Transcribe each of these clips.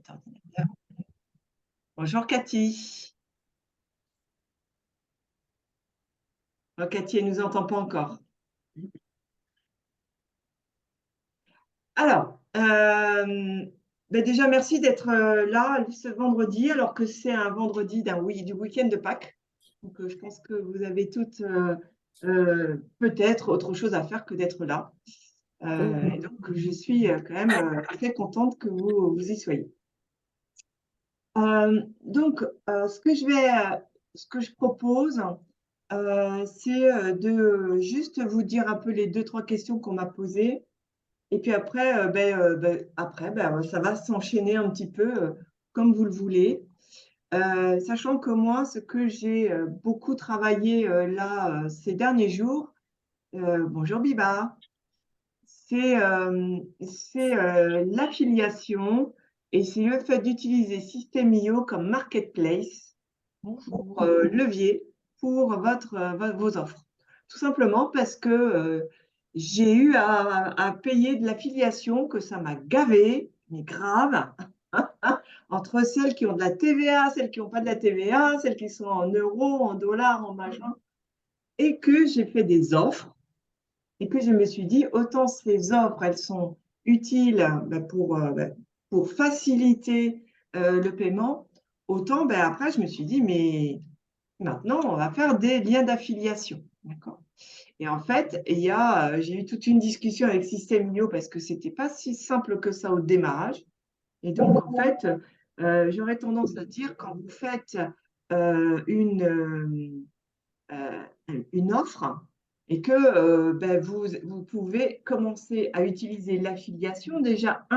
cet ordinateur. Bonjour Cathy. Oh, Cathy, elle ne nous entend pas encore. Alors, déjà, merci d'être là ce vendredi, alors que c'est un vendredi du week-end de Pâques. Donc, je pense que vous avez toutes peut-être autre chose à faire que d'être là. Et donc, je suis quand même très contente que vous y soyez. Ce que je propose, c'est de juste vous dire un peu les 2-3 questions qu'on m'a posées. Et puis après, ça va s'enchaîner un petit peu comme vous le voulez. Sachant que moi, ce que j'ai beaucoup travaillé ces derniers jours, bonjour Biba, c'est l'affiliation et c'est le fait d'utiliser System.io comme marketplace pour levier pour vos offres. Tout simplement parce que j'ai eu à payer de l'affiliation, que ça m'a gavé, mais grave, entre celles qui ont de la TVA, celles qui n'ont pas de la TVA, celles qui sont en euros, en dollars, en machin, et que j'ai fait des offres et que je me suis dit, autant ces offres, elles sont utiles pour faciliter le paiement, autant après, je me suis dit, mais maintenant, on va faire des liens d'affiliation. D'accord. Et en fait, j'ai eu toute une discussion avec System.io parce que ce n'était pas si simple que ça au démarrage. Et donc, en fait, j'aurais tendance à dire, quand vous faites une offre et que vous pouvez commencer à utiliser l'affiliation. Déjà,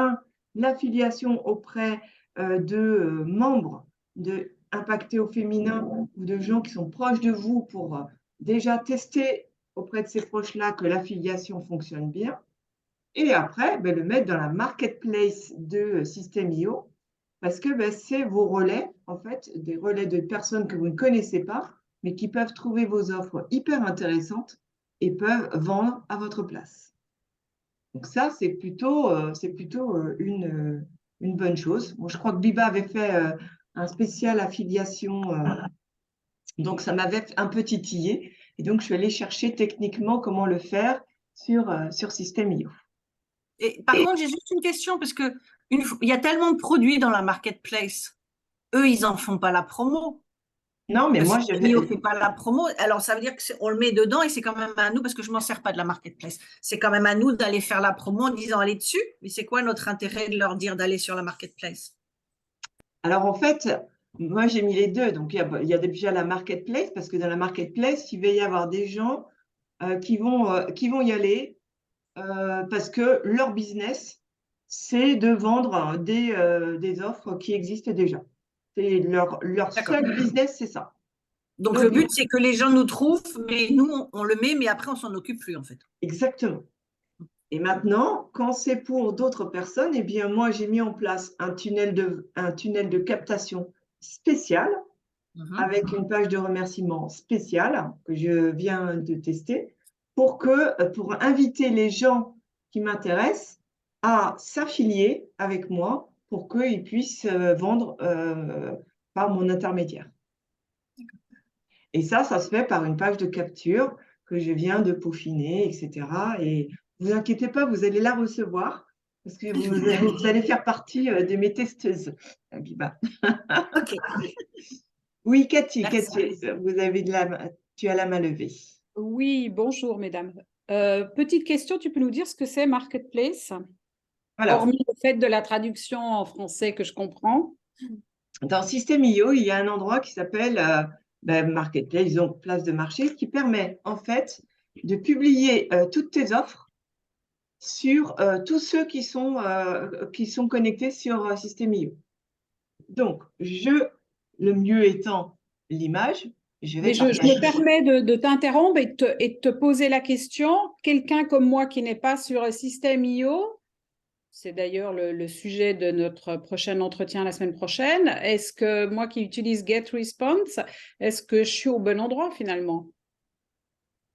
l'affiliation auprès de membres de Impacté au féminin ou de gens qui sont proches de vous pour déjà tester auprès de ces proches-là que l'affiliation fonctionne bien. Et après, le mettre dans la marketplace de System.io parce que c'est vos relais, en fait, des relais de personnes que vous ne connaissez pas, mais qui peuvent trouver vos offres hyper intéressantes et peuvent vendre à votre place. Donc ça, c'est plutôt une bonne chose. Bon, je crois que Biba avait fait un spécial affiliation, donc ça m'avait un peu titillé. Et donc, je suis allée chercher techniquement comment le faire sur System.io. Et par contre, j'ai juste une question, parce que il y a tellement de produits dans la marketplace. Eux, ils n'en font pas la promo. Non, mais moi, System.io ne fait pas la promo. Alors, ça veut dire qu'on le met dedans et c'est quand même à nous, parce que je ne m'en sers pas de la marketplace. C'est quand même à nous d'aller faire la promo en disant allez dessus. Mais c'est quoi notre intérêt de leur dire d'aller sur la marketplace? Alors, en fait, moi, j'ai mis les deux. Donc, il y a déjà la marketplace, parce que dans la marketplace, il va y avoir des gens qui vont y aller parce que leur business, c'est de vendre des offres qui existent déjà. C'est leur seul business, c'est ça. Donc, le Donc, but, c'est que les gens nous trouvent, mais nous, on le met, mais après, on s'en occupe plus, en fait. exactement. Et maintenant, quand c'est pour d'autres personnes, eh bien, moi, j'ai mis en place un tunnel de captation spécial avec une page de remerciement spéciale que je viens de tester pour inviter les gens qui m'intéressent à s'affilier avec moi pour qu'ils puissent vendre par mon intermédiaire. Et ça se fait par une page de capture que je viens de peaufiner, etc. Et ne vous inquiétez pas, vous allez la recevoir parce que vous allez faire partie de mes testeuses, Biba. OK. Oui, Cathy, Merci. tu as la main levée. Oui, bonjour mesdames. Petite question, tu peux nous dire ce que c'est Marketplace? Alors, Hormis le fait de la traduction en français que je comprends. dans System.io, il y a un endroit qui s'appelle Marketplace, donc place de marché, qui permet en fait de publier toutes tes offres sur tous ceux qui sont connectés sur System.io. Donc, le mieux étant l'image, je vais Mais je me permets de t'interrompre et de te poser la question. Quelqu'un comme moi qui n'est pas sur System.io, c'est d'ailleurs le sujet de notre prochain entretien la semaine prochaine, est-ce que moi qui utilise GetResponse, est-ce que je suis au bon endroit finalement?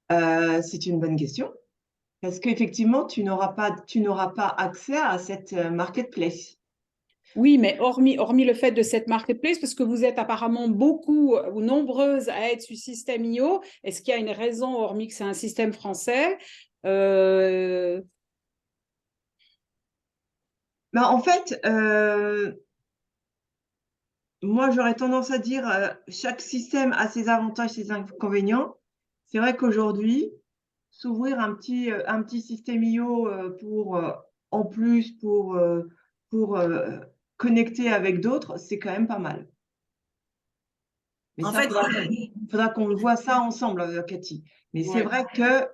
C'est une bonne question. Parce qu'effectivement, tu n'auras pas accès à cette marketplace. Oui, mais hormis le fait de cette marketplace, parce que vous êtes apparemment beaucoup ou nombreuses à être sur System.io, est-ce qu'il y a une raison, hormis que c'est un système français? Ben, en fait, moi, j'aurais tendance à dire chaque système a ses avantages, ses inconvénients. C'est vrai qu'aujourd'hui, s'ouvrir un petit système IO en plus pour connecter avec d'autres, c'est quand même pas mal. Mais En ça, fait, faudra qu'on voit ça ensemble, Cathy. Mais c'est Ouais. vrai que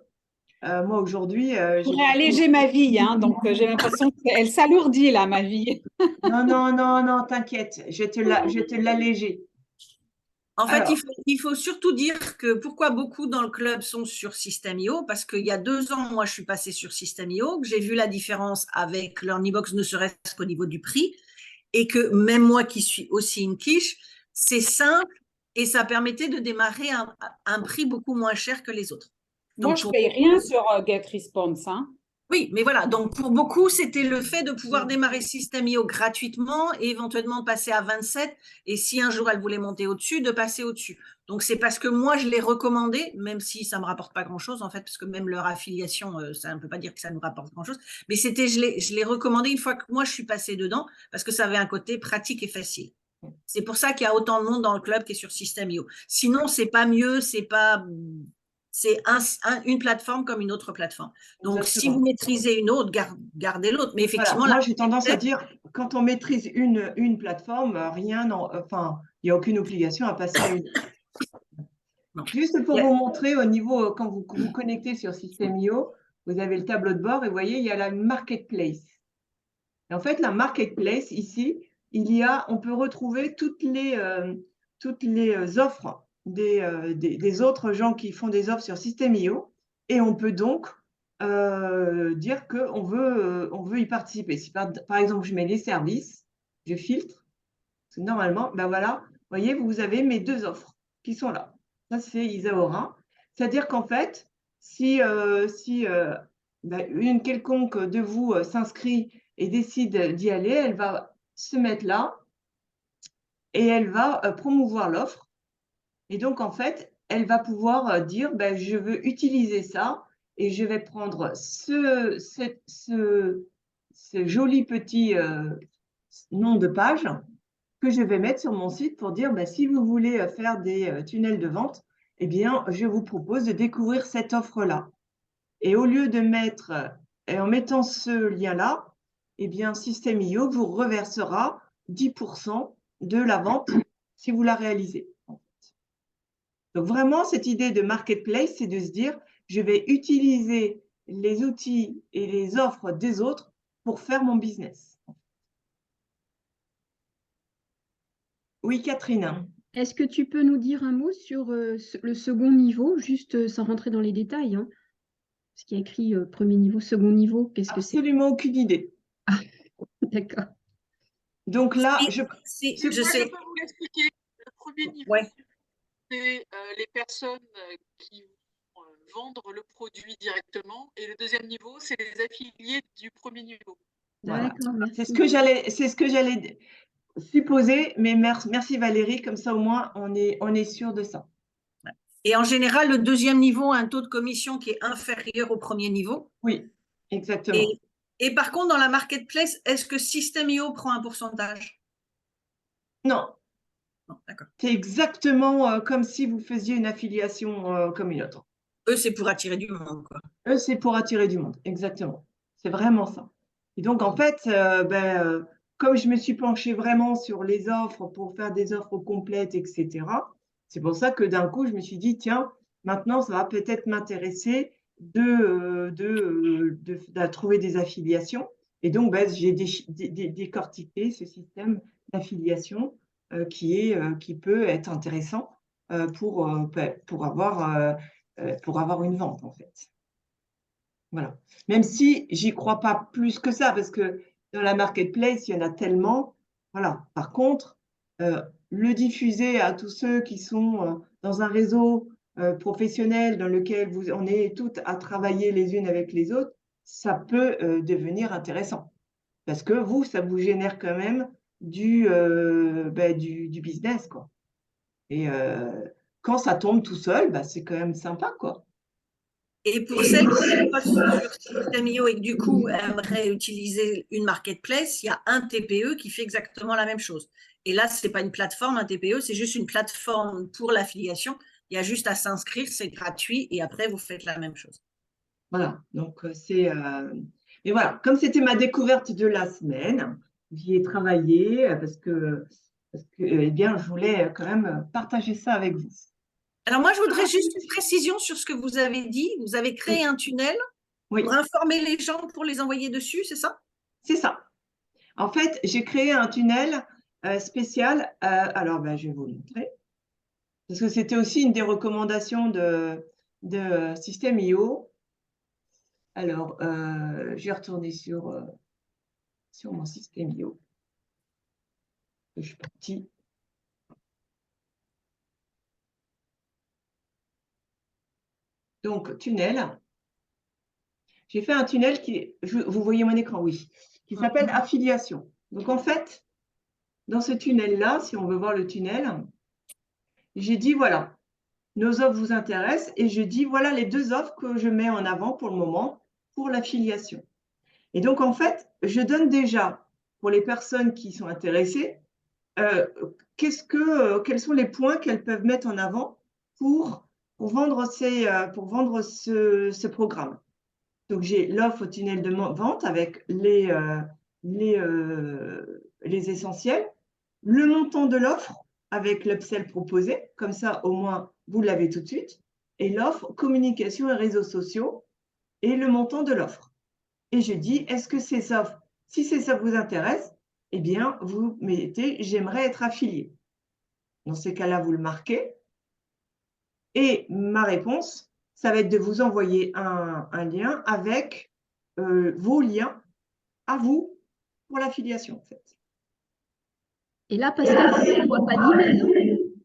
moi, aujourd'hui, Je j'ai pourrais alléger ma vie, hein, donc j'ai l'impression qu'elle s'alourdit là, ma vie. Non, non, non, non, t'inquiète, je vais te l'alléger. En fait, Alors, il faut surtout dire que pourquoi beaucoup dans le club sont sur System.io, parce qu'il y a 2 ans, moi, je suis passée sur System.io, que j'ai vu la différence avec l'Ornibox, ne serait-ce qu'au niveau du prix, et que même moi qui suis aussi une quiche, c'est simple et ça permettait de démarrer à un prix beaucoup moins cher que les autres. Moi, Donc, je pour paye rien sur GetResponse, hein. oui, mais voilà. Donc, pour beaucoup, c'était le fait de pouvoir démarrer System.io gratuitement et éventuellement passer à 27. Et si un jour elle voulait monter au-dessus, de passer au-dessus. Donc, c'est parce que moi, je l'ai recommandé, même si ça ne me rapporte pas grand-chose, en fait, parce que même leur affiliation, ça ne peut pas dire que ça nous rapporte grand-chose. Mais je l'ai recommandé une fois que moi, je suis passée dedans, parce que ça avait un côté pratique et facile. C'est pour ça qu'il y a autant de monde dans le club qui est sur System.io. Sinon, c'est pas mieux, c'est une plateforme comme une autre plateforme. Donc, si vous exactement. maîtrisez une autre, gardez l'autre. Mais Voilà, effectivement, moi j'ai tendance à dire, quand on maîtrise une plateforme, enfin, il n'y a aucune obligation à passer à une. non. Juste pour vous montrer au niveau, quand vous vous connectez sur System.io, vous avez le tableau de bord et vous voyez, il y a la marketplace. Et en fait, la marketplace, ici, on peut retrouver toutes les offres des autres gens qui font des offres sur System.io et on peut donc dire on veut y participer. Si par exemple, je mets les services, je filtre, normalement, ben voilà, vous voyez, vous avez mes 2 offres qui sont là. Ça, c'est Isaora. C'est-à-dire qu'en fait, si une quelconque de vous s'inscrit et décide d'y aller, elle va se mettre là et elle va promouvoir l'offre. Et donc, en fait, elle va pouvoir dire, je veux utiliser ça et je vais prendre ce joli petit nom de page que je vais mettre sur mon site pour dire, si vous voulez faire des tunnels de vente, eh bien, je vous propose de découvrir cette offre-là. Et au lieu de mettre, et en mettant ce lien-là, eh bien, System.io vous reversera 10% de la vente si vous la réalisez. Donc, vraiment, cette idée de marketplace, c'est de se dire, je vais utiliser les outils et les offres des autres pour faire mon business. Oui, Catherine. Est-ce que tu peux nous dire un mot sur le second niveau, juste sans rentrer dans les détails, hein, ce qui est écrit premier niveau, second niveau, qu'est-ce que c'est? Absolument aucune idée. Ah, d'accord. Donc là, je Moi, sais. je peux vous l'expliquer. Le premier niveau, Ouais. c'est les personnes qui vont vendre le produit directement. Et le deuxième niveau, c'est les affiliés du premier niveau. Voilà. D'accord, merci. C'est ce que j'allais supposer, mais merci Valérie, comme ça au moins on est sûr de ça. Et en général, le deuxième niveau a un taux de commission qui est inférieur au premier niveau. Oui, exactement. Et par contre, dans la marketplace, est-ce que System.io prend un pourcentage? Non, Non, d'accord. c'est exactement comme si vous faisiez une affiliation comme une autre. Eux, c'est pour attirer du monde, quoi. Eux, c'est pour attirer du monde, exactement. C'est vraiment ça. Et donc, en fait, comme je me suis penchée vraiment sur les offres pour faire des offres complètes, etc., c'est pour ça que d'un coup, je me suis dit, tiens, maintenant, ça va peut-être m'intéresser de trouver des affiliations. Et donc, j'ai décortiqué ce système d'affiliation qui peut être intéressant pour avoir une vente, en fait. Voilà. Même si j'y crois pas plus que ça, parce que dans la marketplace, il y en a tellement. Voilà. Par contre, le diffuser à tous ceux qui sont dans un réseau professionnel dans lequel on est toutes à travailler les unes avec les autres, ça peut devenir intéressant. Parce que vous, ça vous génère quand même du business, quoi. Et quand ça tombe tout seul, c'est quand même sympa, quoi. Et pour celles qui sont pas sur System.io et que du coup aimeraient utiliser une marketplace, il y a un TPE qui fait exactement la même chose. Et là, ce n'est pas une plateforme, un TPE, c'est juste une plateforme pour l'affiliation. Il y a juste à s'inscrire, c'est gratuit et après, vous faites la même chose. Voilà, donc c'est… Mais voilà, comme c'était ma découverte de la semaine, j'y ai travaillé parce que eh bien, je voulais quand même partager ça avec vous. Alors moi, je voudrais juste une précision sur ce que vous avez dit. Vous avez créé un tunnel Oui, pour informer les gens, pour les envoyer dessus, c'est ça? c'est ça. En fait, j'ai créé un tunnel spécial. Alors, je vais vous le montrer. Parce que c'était aussi une des recommandations de System.io. Alors, je vais retourner sur mon System.io. Je suis partie. Donc, tunnel. J'ai fait un tunnel vous voyez mon écran, oui, qui s'appelle affiliation. Donc, en fait, dans ce tunnel-là, si on veut voir le tunnel, j'ai dit, voilà, nos offres vous intéressent et je dis, voilà les 2 offres que je mets en avant pour le moment pour l'affiliation. Et donc, en fait, je donne déjà, pour les personnes qui sont intéressées, quels sont les points qu'elles peuvent mettre en avant pour vendre ce programme. Donc, j'ai l'offre au tunnel de vente avec les essentiels, le montant de l'offre avec l'upsell proposé, comme ça, au moins, vous l'avez tout de suite, et l'offre communication et réseaux sociaux et le montant de l'offre. Et je dis, est-ce que ces offres, si ça vous intéresse, eh bien, vous mettez « j'aimerais être affilié ». Dans ces cas-là, vous le marquez. Et ma réponse, ça va être de vous envoyer un lien avec vos liens à vous pour l'affiliation, en fait. Et là, Pascal, tu n'envoies pas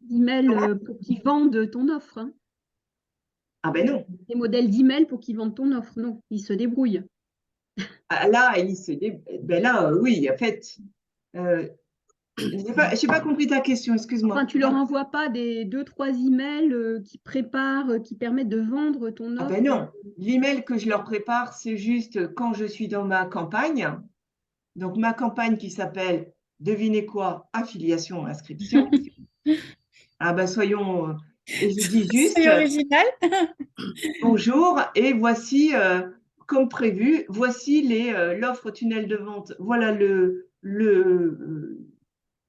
d'email pour qu'ils vendent ton offre. Hein. Ah ben non. Des modèles d'email pour qu'ils vendent ton offre. Non, ils se débrouillent. Là, oui, en fait, je n'ai pas compris ta question, excuse-moi. Enfin, tu leur envoies pas des 2-3 emails qui préparent, qui permettent de vendre ton offre. Ah ben non, l'email que je leur prépare, c'est juste quand je suis dans ma campagne. Donc, ma campagne qui s'appelle, devinez quoi, affiliation, inscription. Ah ben soyons, et je dis juste, C'est original. bonjour, et voici, comme prévu, voici l'offre tunnel de vente. Voilà le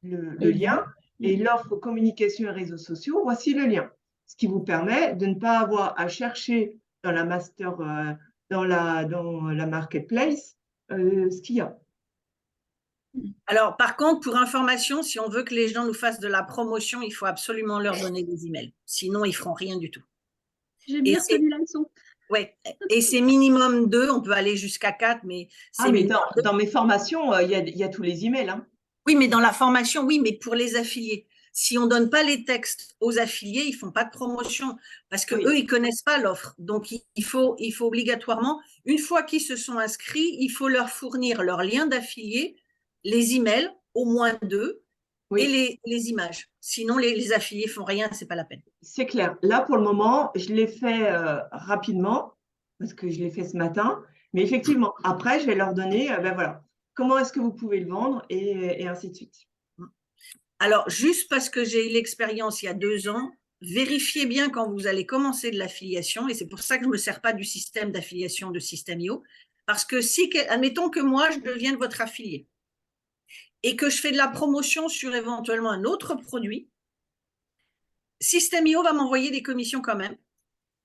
lien et l'offre communication et réseaux sociaux. Voici le lien. Ce qui vous permet de ne pas avoir à chercher dans la dans la marketplace ce qu'il y a. Alors, par contre, pour information, si on veut que les gens nous fassent de la promotion, il faut absolument leur donner des emails. Sinon, ils ne feront rien du tout. J'ai bien retenu la leçon. Oui, et c'est minimum 2, on peut aller jusqu'à 4, mais c'est mais dans mes formations, il y a tous les emails. Hein. Oui, mais dans la formation, oui, mais pour les affiliés. Si on ne donne pas les textes aux affiliés, ils ne font pas de promotion parce qu'eux, ils ne connaissent pas l'offre. Donc, il faut obligatoirement, une fois qu'ils se sont inscrits, il faut leur fournir leur lien d'affilié, les emails, au moins 2, et les images. Sinon, les affiliés ne font rien, ce n'est pas la peine. C'est clair. Là, pour le moment, je l'ai fait rapidement parce que je l'ai fait ce matin. Mais effectivement, après, je vais leur donner, voilà, comment est-ce que vous pouvez le vendre et ainsi de suite. Alors, juste parce que j'ai eu l'expérience il y a 2 ans, vérifiez bien quand vous allez commencer de l'affiliation, et c'est pour ça que je ne me sers pas du système d'affiliation de System.io, parce que si, admettons que moi, je devienne votre affilié, et que je fais de la promotion sur éventuellement un autre produit, System.io va m'envoyer des commissions quand même,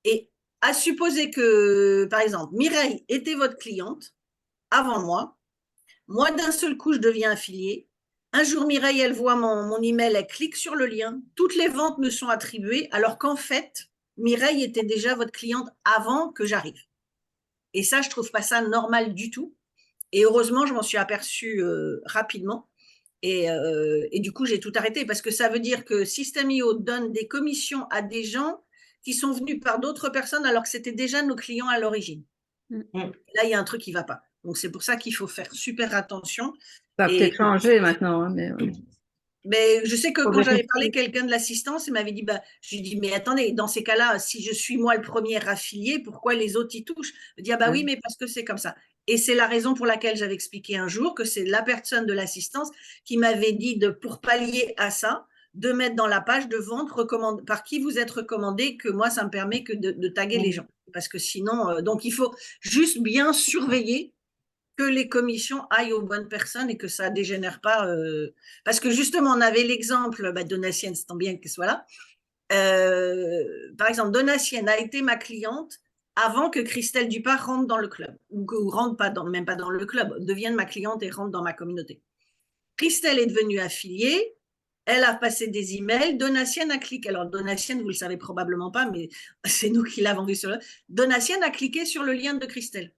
et à supposer que, par exemple, Mireille était votre cliente avant moi d'un seul coup, je deviens affilié. Un jour, Mireille, elle voit mon email, elle clique sur le lien. Toutes les ventes me sont attribuées, alors qu'en fait, Mireille était déjà votre cliente avant que j'arrive. Et ça, je ne trouve pas ça normal du tout. Et heureusement, je m'en suis aperçue rapidement. Et du coup, j'ai tout arrêté parce que ça veut dire que System.io donne des commissions à des gens qui sont venus par d'autres personnes alors que c'était déjà nos clients à l'origine. Là, il y a un truc qui ne va pas. Donc, c'est pour ça qu'il faut faire super attention. Ça a Et peut-être changé maintenant, hein, mais mais je sais que faut quand j'avais parlé vérifier. à quelqu'un de l'assistance, il m'avait dit, bah, je lui ai dit, mais attendez, dans ces cas-là, si je suis moi le premier affilié, pourquoi les autres y touchent? Il me dit, ah bah oui, mais parce que c'est comme ça. Et c'est la raison pour laquelle j'avais expliqué un jour que c'est la personne de l'assistance qui m'avait dit pour pallier à ça, de mettre dans la page de vente par qui vous êtes recommandé, que moi, ça me permet que de taguer les gens. Parce que sinon, donc il faut juste bien surveiller que les commissions aillent aux bonnes personnes et que ça ne dégénère pas. Parce que justement, on avait l'exemple Donatienne, c'est tant bien qu'elle soit là. Par exemple, Donatienne a été ma cliente avant que Christelle Dupart rentre dans le club, ou rentre pas même pas dans le club, devienne ma cliente et rentre dans ma communauté. Christelle est devenue affiliée, elle a passé des emails, Donatienne a cliqué. Alors, Donatienne, vous ne le savez probablement pas, mais c'est nous qui l'avons vu sur le. Donatienne a cliqué sur le lien de Christelle.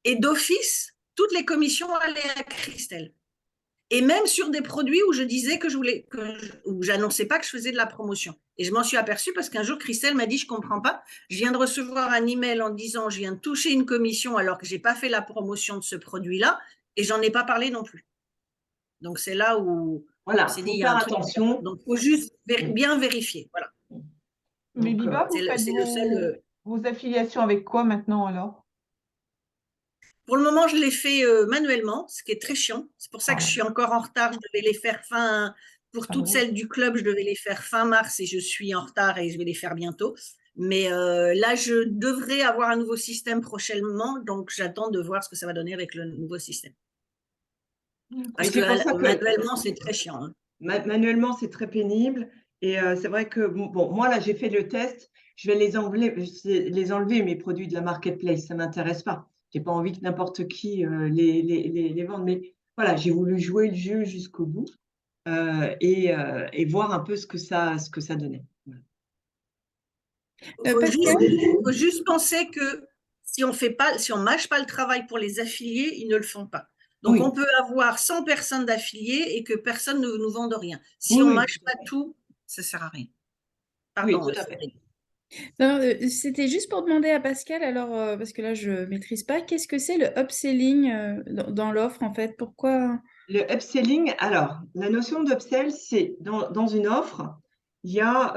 Et d'office, toutes les commissions allaient à Christelle. Et même sur des produits où je disais où j'annonçais pas que je faisais de la promotion. Et je m'en suis aperçue parce qu'un jour, Christelle m'a dit, je comprends pas, je viens de recevoir un email en disant, je viens de toucher une commission alors que j'ai pas fait la promotion de ce produit-là et j'en ai pas parlé non plus. Donc, c'est là où Voilà, on s'est il dit, faut il y a faire un truc. attention. Donc, il faut juste bien vérifier. Voilà. Mais Donc, Biba, vous faites C'est le seul. vos affiliations avec quoi maintenant alors? Pour le moment, je les fais manuellement, ce qui est très chiant. C'est pour ça que je suis encore en retard. Je devais les faire pour toutes celles du club, je devais les faire fin mars et je suis en retard et je vais les faire bientôt. Mais là, je devrais avoir un nouveau système prochainement, donc j'attends de voir ce que ça va donner avec le nouveau système. Parce Et que c'est pour ça que manuellement, c'est très chiant. Hein. manuellement, c'est très pénible. Et c'est vrai que, bon, moi, là, j'ai fait le test. Je vais les enlever, mes produits de la marketplace. Ça ne m'intéresse pas. Je n'ai pas envie que n'importe qui les vende. Mais voilà, j'ai voulu jouer le jeu jusqu'au bout et voir un peu ce que ça donnait. Voilà. Faut juste penser que si on mâche pas le travail pour les affiliés, ils ne le font pas. Donc, Oui. on peut avoir 100 personnes d'affiliés et que personne ne nous vende rien. Si Oui, on oui, mâche tout à pas fait. tout, ça sert à rien. Oui, Pardon. tout à fait. Non, c'était juste pour demander à Pascal, alors, parce que là, je ne maîtrise pas, qu'est-ce que c'est le upselling dans l'offre, en fait? Pourquoi? Le upselling, alors, la notion d'upsell, c'est dans une offre, il y a,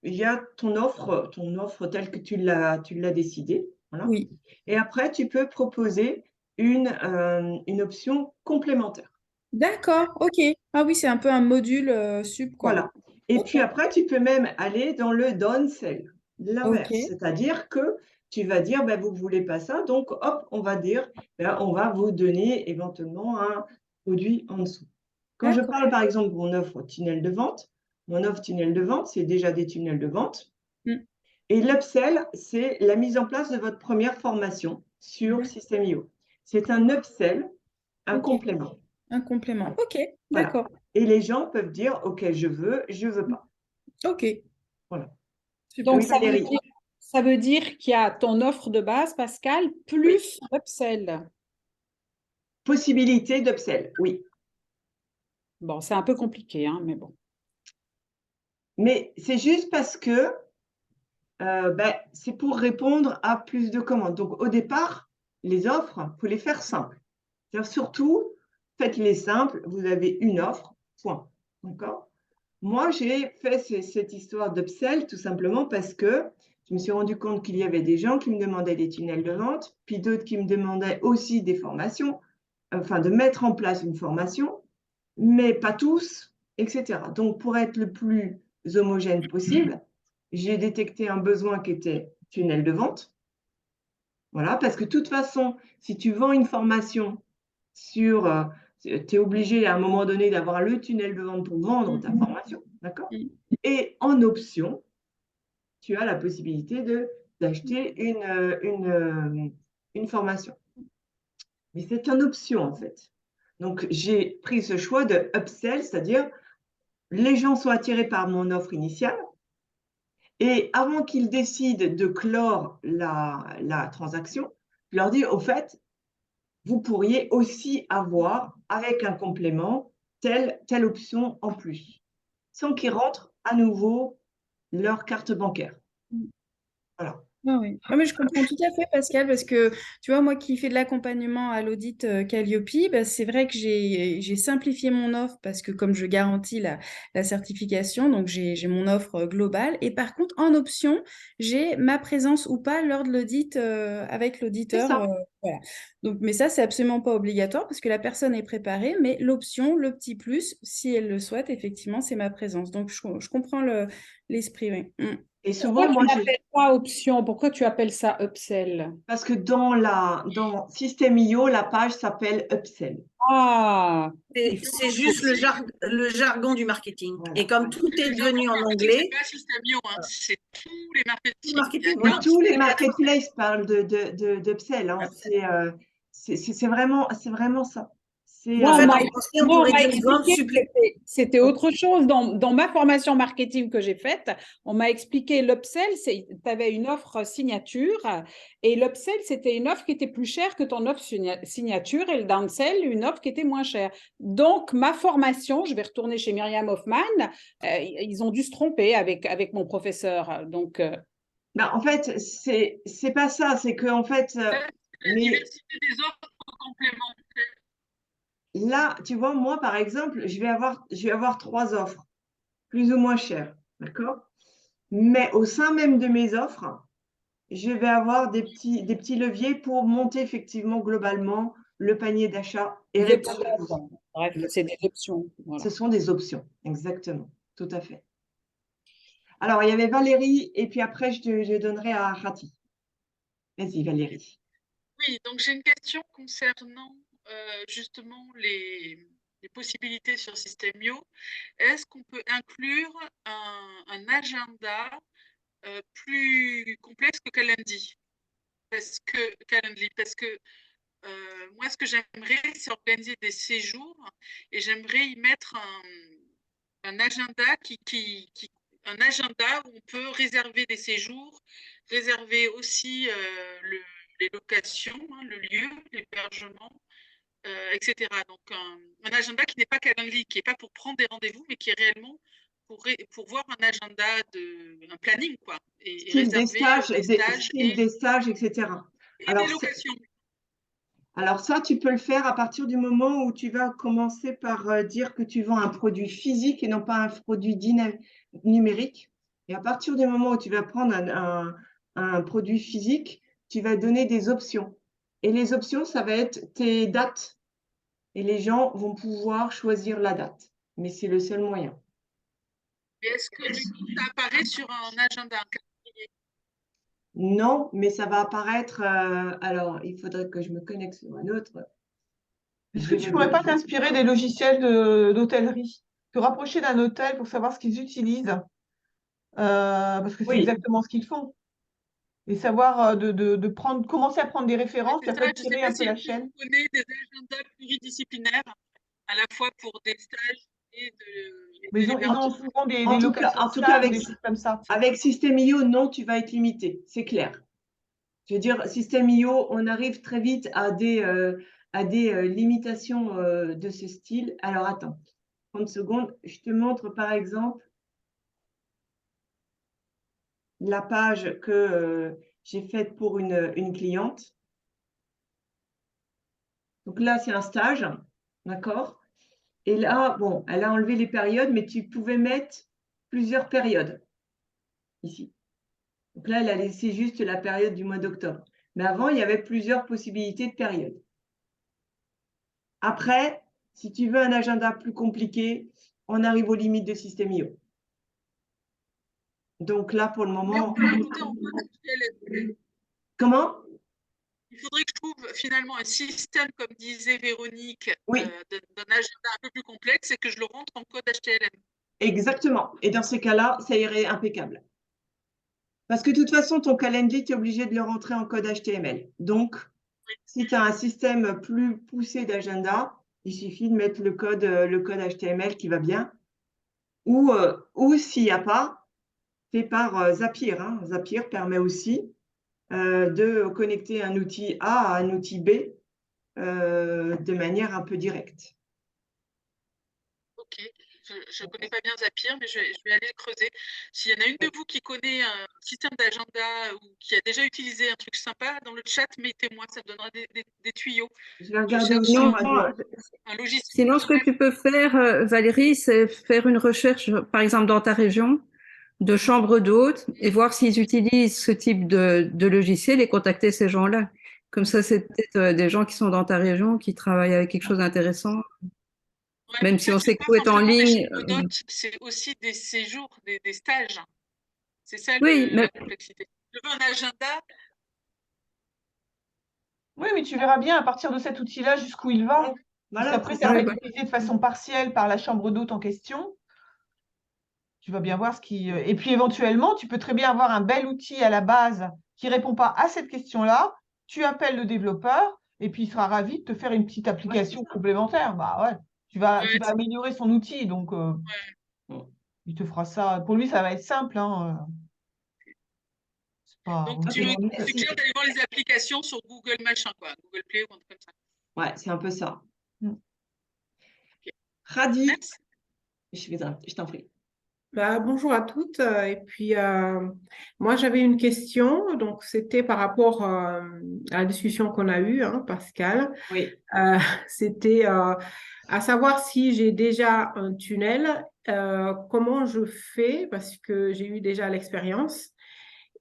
il y a ton offre telle que tu l'as décidée. Voilà. Oui, Et après, tu peux proposer une option complémentaire. d'accord, ok. Ah oui, c'est un peu un module sub, quoi. Voilà. Et Ok, puis après, tu peux même aller dans le downsell, ok, l'inverse. C'est-à-dire que tu vas dire, ben, vous ne voulez pas ça, donc hop, on va dire, ben, on va vous donner éventuellement un produit en dessous. Quand je d'accord. parle par exemple de mon offre tunnel de vente, c'est déjà des tunnels de vente. Mm. Et l'upsell, c'est la mise en place de votre première formation sur D'accord. System.io. C'est un upsell, un Ok, complément. un complément. Ok, Voilà. d'accord. Et les gens peuvent dire, OK, je veux pas. Ok, Voilà. super. Donc, Oui, Valérie. ça veut dire qu'il y a ton offre de base, Pascal, plus upsell. Possibilité d'upsell, oui. Bon, c'est un peu compliqué, hein, mais bon. Mais c'est juste parce que c'est pour répondre à plus de commandes. Donc, au départ, les offres, il faut les faire simples. C'est-à-dire, surtout, faites-les simples. Vous avez une offre, point. D'accord? Moi, j'ai fait cette histoire d'upsell tout simplement parce que je me suis rendu compte qu'il y avait des gens qui me demandaient des tunnels de vente, puis d'autres qui me demandaient aussi des formations, enfin de mettre en place une formation, mais pas tous, etc. Donc, pour être le plus homogène possible, j'ai détecté un besoin qui était tunnel de vente. Voilà, parce que de toute façon, si tu vends une formation sur, tu es obligé à un moment donné d'avoir le tunnel de vente pour vendre ta formation, d'accord? Et en option, tu as la possibilité d'acheter une formation. Mais c'est une option en fait. Donc, j'ai pris ce choix de upsell, c'est-à-dire les gens sont attirés par mon offre initiale et avant qu'ils décident de clore la transaction, je leur dis, au fait, vous pourriez aussi avoir, avec un complément, telle option en plus, sans qu'ils rentrent à nouveau leur carte bancaire. Voilà. Ah oui. Ah, mais je comprends tout à fait, Pascal, parce que tu vois, moi qui fais de l'accompagnement à l'audit Calliope, bah, c'est vrai que j'ai simplifié mon offre parce que comme je garantis la certification, donc j'ai mon offre globale. Et par contre, en option, j'ai ma présence ou pas lors de l'audit avec C'est l'auditeur. ça. Voilà. Donc, mais ça, c'est absolument pas obligatoire parce que la personne est préparée, mais l'option, le petit plus, si elle le souhaite, effectivement, c'est ma présence. Donc, je comprends l'esprit, oui. Mm. Et Pourquoi souvent, tu moi, n'appelles pas option? Pourquoi tu appelles ça upsell? parce que dans System.io, la page s'appelle Upsell. Ah, il faut C'est juste le jargon du marketing. Voilà, Et comme voilà. tout est Le jargon devenu en marketing, c'est anglais, pas System.io, hein, c'est tous les tout le marketing. Il y a marketing, qu'un voilà. Tous les System.io. marketplaces parlent d'upsell. Hein. C'est vraiment ça. C'est En Non, fait, on m'a en français, on non, on pourrait m'a dire grande expliqué que c'était autre chose. Dans ma formation marketing que j'ai faite, on m'a expliqué l'upsell, tu avais une offre signature et l'upsell, c'était une offre qui était plus chère que ton offre signature et le downsell, une offre qui était moins chère. Donc, ma formation, je vais retourner chez Myriam Hoffman, ils ont dû se tromper avec mon professeur. Donc, Ben, en fait, c'est pas ça. C'est que en fait, La mais diversité des offres complémentaires. là, tu vois, moi, par exemple, je vais avoir 3 offres, plus ou moins chères, d'accord? Mais au sein même de mes offres, je vais avoir des petits leviers pour monter effectivement globalement le panier d'achat et des répondre options, à vos. quoi. Bref, c'est des options. Ce Voilà. sont des options, exactement, tout à fait. Alors, il y avait Valérie, et puis après, je donnerai à Rati. Vas-y, Valérie. Oui, donc j'ai une question concernant justement les possibilités sur System.io. Est-ce qu'on peut inclure un agenda plus complexe que Calendly? Parce que moi, ce que j'aimerais, c'est organiser des séjours et j'aimerais y mettre un agenda un agenda où on peut réserver des séjours, réserver aussi les locations, hein, le lieu, l'hébergement, etc. Donc un agenda qui n'est pas Calendly, qui n'est pas pour prendre des rendez-vous, mais qui est réellement pour voir un agenda, un planning, quoi, et Style des réserver stages, des stages style des stages, etc. et des locations. Alors ça, tu peux le faire à partir du moment où tu vas commencer par dire que tu vends un produit physique et non pas un produit numérique. Et à partir du moment où tu vas prendre un produit physique, tu vas donner des options. Et les options, ça va être tes dates. Et les gens vont pouvoir choisir la date. Mais c'est le seul moyen. Et est-ce que du coup, ça apparaît sur un agenda, un calendrier? Non, mais ça va apparaître. Alors, il faudrait que je me connecte sur un autre. Est-ce Je que vais tu ne pourrais pas vérifier. t'inspirer des logiciels d'hôtellerie? Te rapprocher d'un hôtel pour savoir ce qu'ils utilisent, parce que c'est Oui, exactement ce qu'ils font. Et savoir commencer à prendre des Ouais, références, puis c'est ça. après Je ne sais tirer pas un peu si la vous chaîne. connaissez des agendas pluridisciplinaires, à la fois pour des stages et Mais de ils ont l'hébergement. souvent des en tout cas, locations en de tout cas stages ou des choses comme ça. avec System.io, non, tu vas être limité, c'est clair. Je veux dire, System.io, on arrive très vite à des limitations de ce style. Alors, attends, 30 secondes. Je te montre, par exemple, la page que j'ai faite pour une cliente. Donc là, c'est un stage, d'accord? Et là, bon, elle a enlevé les périodes, mais tu pouvais mettre plusieurs périodes ici. Donc là, elle a laissé juste la période du mois d'octobre. Mais avant, il y avait plusieurs possibilités de périodes. Après, si tu veux un agenda plus compliqué, on arrive aux limites de System.io. Donc là, pour le Mais on moment, peut le rajouter en code HTML. comment? Il faudrait que je trouve finalement un système, comme disait Véronique, Oui, d'un agenda un peu plus complexe et que je le rentre en code HTML. exactement. Et dans ces cas-là, ça irait impeccable. Parce que de toute façon, ton calendrier, tu es obligé de le rentrer en code HTML. Donc, si tu as un système plus poussé d'agenda, il suffit de mettre le code HTML qui va bien. Ou s'il n'y a pas, fait par Zapier. Hein. Zapier permet aussi de connecter un outil A à un outil B de manière un peu directe. Ok, je ne connais pas bien Zapier, mais je vais aller creuser. S'il y en a une de vous qui connaît un système d'agenda ou qui a déjà utilisé un truc sympa, dans le chat, mettez-moi, ça me donnera des tuyaux. Je vais Je regarder cherche aussi, Non, moi, un logiciel. sinon, ce que tu peux faire, Valérie, c'est faire une recherche, par exemple, dans ta région, de chambres d'hôtes et voir s'ils utilisent ce type de logiciel et contacter ces gens-là. Comme ça, c'est peut-être des gens qui sont dans ta région, qui travaillent avec quelque chose d'intéressant. Ouais, Même en si fait, on c'est sait que pas tout est en forcément des ligne. chambres d'hôtes, c'est aussi des séjours, des stages. C'est ça Oui, mais la complexité. Je veux un agenda. Oui, mais tu verras bien à partir de cet outil-là jusqu'où il va. voilà, Puisqu'après, c'est ça ça. va être utilisé de façon partielle par la chambre d'hôte en question. Tu vas bien voir ce qui. Et puis éventuellement, tu peux très bien avoir un bel outil à la base qui ne répond pas à cette question-là. Tu appelles le développeur et puis il sera ravi de te faire une petite application complémentaire. Bah ouais, tu vas Ouais, améliorer son outil. Donc, il te fera ça. Pour lui, ça va être simple. Hein. C'est pas. donc, tu Ok, me merci. suggères d'aller voir les applications sur Google machin, quoi. Google Play ou un truc comme ça. Ouais, c'est un peu ça. Mm. Radi, Merci. je t'en prie. Bonjour à toutes. Et puis, moi, j'avais une question. Donc, c'était par rapport à la discussion qu'on a eue, hein, Pascal. Oui. C'était à savoir si j'ai déjà un tunnel, comment je fais, parce que j'ai eu déjà l'expérience.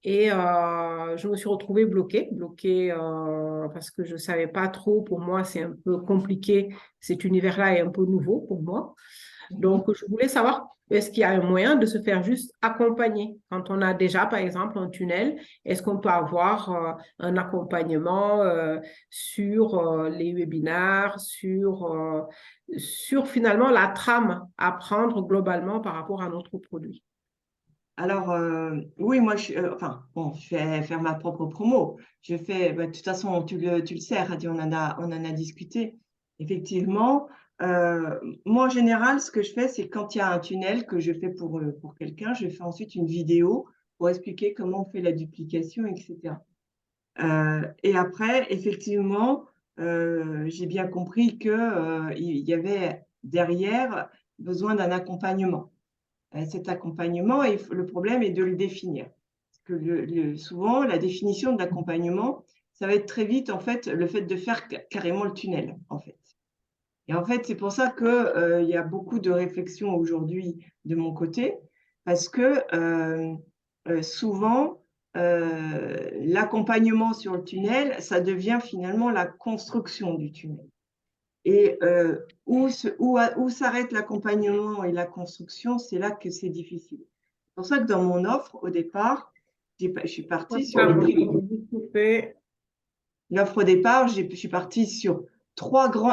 Et je me suis retrouvée bloquée parce que je ne savais pas trop. Pour moi, c'est un peu compliqué. Cet univers-là est un peu nouveau pour moi. Donc, je voulais savoir, est-ce qu'il y a un moyen de se faire juste accompagner quand on a déjà, par exemple, un tunnel? Est-ce qu'on peut avoir un accompagnement sur les webinaires, sur finalement la trame à prendre globalement par rapport à notre produit? Alors, oui, moi, enfin, bon, je vais faire ma propre promo. De toute façon, tu le sais, Radi, on en a discuté. Effectivement, moi, en général, ce que je fais, c'est quand il y a un tunnel que je fais pour quelqu'un, je fais ensuite une vidéo pour expliquer comment on fait la duplication, etc. Et après, effectivement, j'ai bien compris qu'il y avait derrière besoin d'un accompagnement. Cet accompagnement, le problème est de le définir. Parce que souvent, la définition de l'accompagnement, ça va être très vite, en fait, le fait de faire carrément le tunnel, en fait. Et en fait, c'est pour ça qu'il y a beaucoup de réflexions aujourd'hui de mon côté, parce que souvent, l'accompagnement sur le tunnel, ça devient finalement la construction du tunnel. Et où s'arrête l'accompagnement et la construction, c'est là que c'est difficile. C'est pour ça que dans mon offre, au départ, je suis partie sur l'offre au départ, je suis partie sur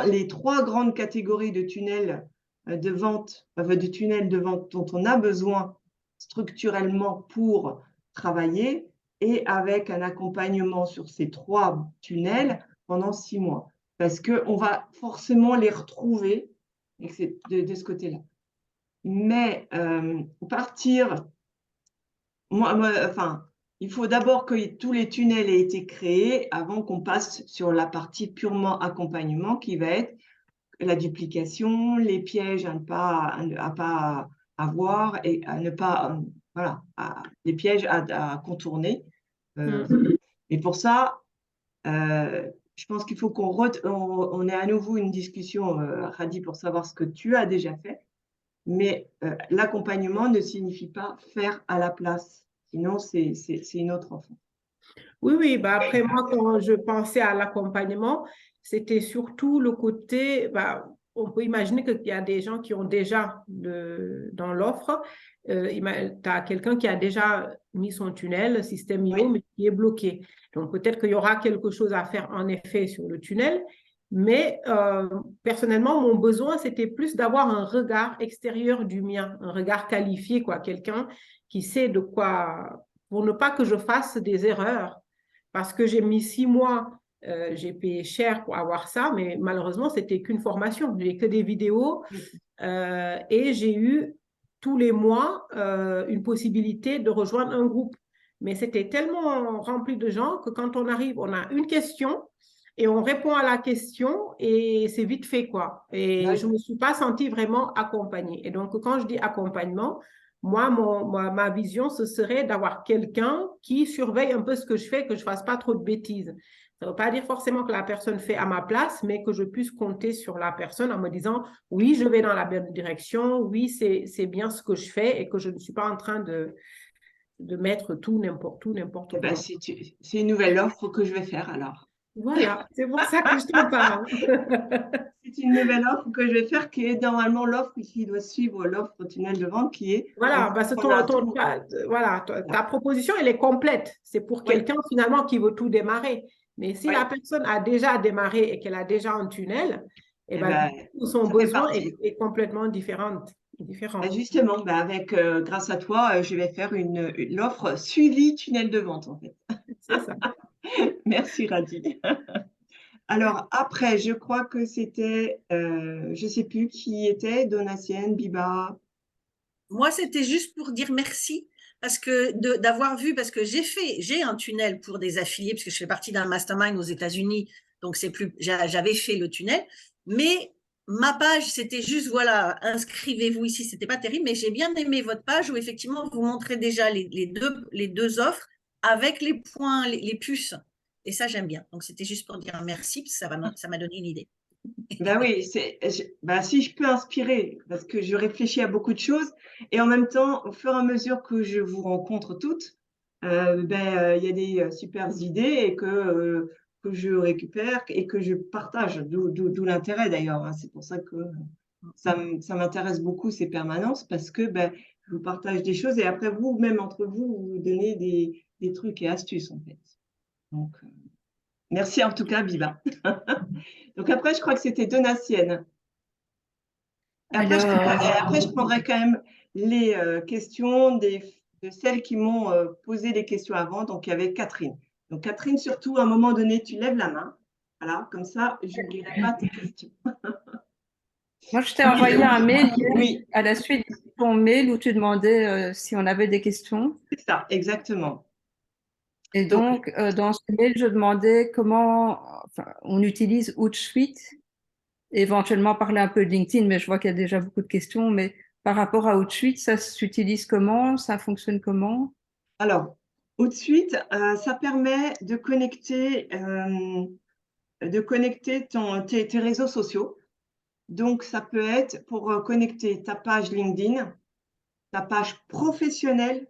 les trois grandes catégories de tunnels de vente, dont on a besoin structurellement pour travailler, et avec un accompagnement sur ces trois tunnels pendant 6 mois. Parce qu'on va forcément les retrouver de ce côté-là. Mais il faut d'abord que tous les tunnels aient été créés avant qu'on passe sur la partie purement accompagnement qui va être la duplication, les pièges à ne pas avoir et à ne pas, les pièges à contourner. Et pour ça, je pense qu'il faut qu'on ait à nouveau une discussion, Radi, pour savoir ce que tu as déjà fait. Mais l'accompagnement ne signifie pas faire à la place. Sinon, c'est une autre offre. Oui, après moi, quand je pensais à l'accompagnement, c'était surtout le côté, on peut imaginer qu'il y a des gens qui ont déjà dans l'offre, tu as quelqu'un qui a déjà mis son tunnel, système IO, mais qui est bloqué. Donc peut-être qu'il y aura quelque chose à faire en effet sur le tunnel, mais personnellement, mon besoin, c'était plus d'avoir un regard extérieur du mien, un regard qualifié, quoi, quelqu'un qui sait de quoi, pour ne pas que je fasse des erreurs. Parce que j'ai mis 6 mois, j'ai payé cher pour avoir ça, mais malheureusement, c'était qu'une formation. Je n'ai que des vidéos et j'ai eu tous les mois une possibilité de rejoindre un groupe. Mais c'était tellement rempli de gens que quand on arrive, on a une question et on répond à la question et c'est vite fait, quoi. Et je ne me suis pas sentie vraiment accompagnée. Et donc, quand je dis accompagnement, moi, ma vision, ce serait d'avoir quelqu'un qui surveille un peu ce que je fais, que je ne fasse pas trop de bêtises. Ça ne veut pas dire forcément que la personne fait à ma place, mais que je puisse compter sur la personne en me disant, oui, je vais dans la bonne direction, oui, c'est bien ce que je fais et que je ne suis pas en train de mettre tout, n'importe où, n'importe Eh ben, quoi. c'est une nouvelle offre que je vais faire alors. Voilà, c'est pour ça que je t'en parle. C'est une nouvelle offre que je vais faire qui est normalement l'offre qui doit suivre l'offre tunnel de vente qui est… Voilà, parce que voilà, ta proposition, elle est complète. C'est pour quelqu'un finalement qui veut tout démarrer. Mais si la personne a déjà démarré et qu'elle a déjà un tunnel, Eh ben, son ça fait besoin partie. est complètement différent. Ben, justement, grâce à toi, je vais faire l'offre suivi tunnel de vente en fait. C'est ça. Merci Radi. Alors après, je crois que c'était, je ne sais plus qui était, Donatienne, Biba. Moi, c'était juste pour dire merci parce que d'avoir vu, parce que j'ai un tunnel pour des affiliés, parce que je fais partie d'un mastermind aux États-Unis, donc j'avais fait le tunnel, mais ma page, c'était juste, voilà, inscrivez-vous ici, c'était pas terrible, mais j'ai bien aimé votre page où effectivement vous montrez déjà les deux offres avec les points, les puces, et ça j'aime bien. Donc c'était juste pour dire merci, parce que ça m'a donné une idée. Ben oui, si je peux inspirer, parce que je réfléchis à beaucoup de choses, et en même temps, au fur et à mesure que je vous rencontre toutes, il y a des super idées et que je récupère et que je partage, d'où l'intérêt d'ailleurs, hein. C'est pour ça que ça m'intéresse beaucoup ces permanences, parce que je vous partage des choses et après vous, même entre vous, vous donnez des trucs et astuces en fait. Donc, merci en tout cas, Biba. Donc après, je crois que c'était Donatienne. Et après, je prendrai quand même les questions de celles qui m'ont posé les questions avant. Donc, il y avait Catherine. Donc, Catherine, surtout, à un moment donné, tu lèves la main. Voilà, comme ça, je n'oublierai pas tes questions. Moi, je t'ai envoyé un mail Oui, à la suite de ton mail où tu demandais si on avait des questions. c'est ça, exactement. Et donc, dans ce mail, je demandais comment on utilise Hootsuite, éventuellement parler un peu de LinkedIn, mais je vois qu'il y a déjà beaucoup de questions. Mais par rapport à Hootsuite, ça s'utilise comment? Ça fonctionne comment? Alors, Hootsuite, ça permet de connecter tes réseaux sociaux. Donc, ça peut être pour connecter ta page LinkedIn, ta page professionnelle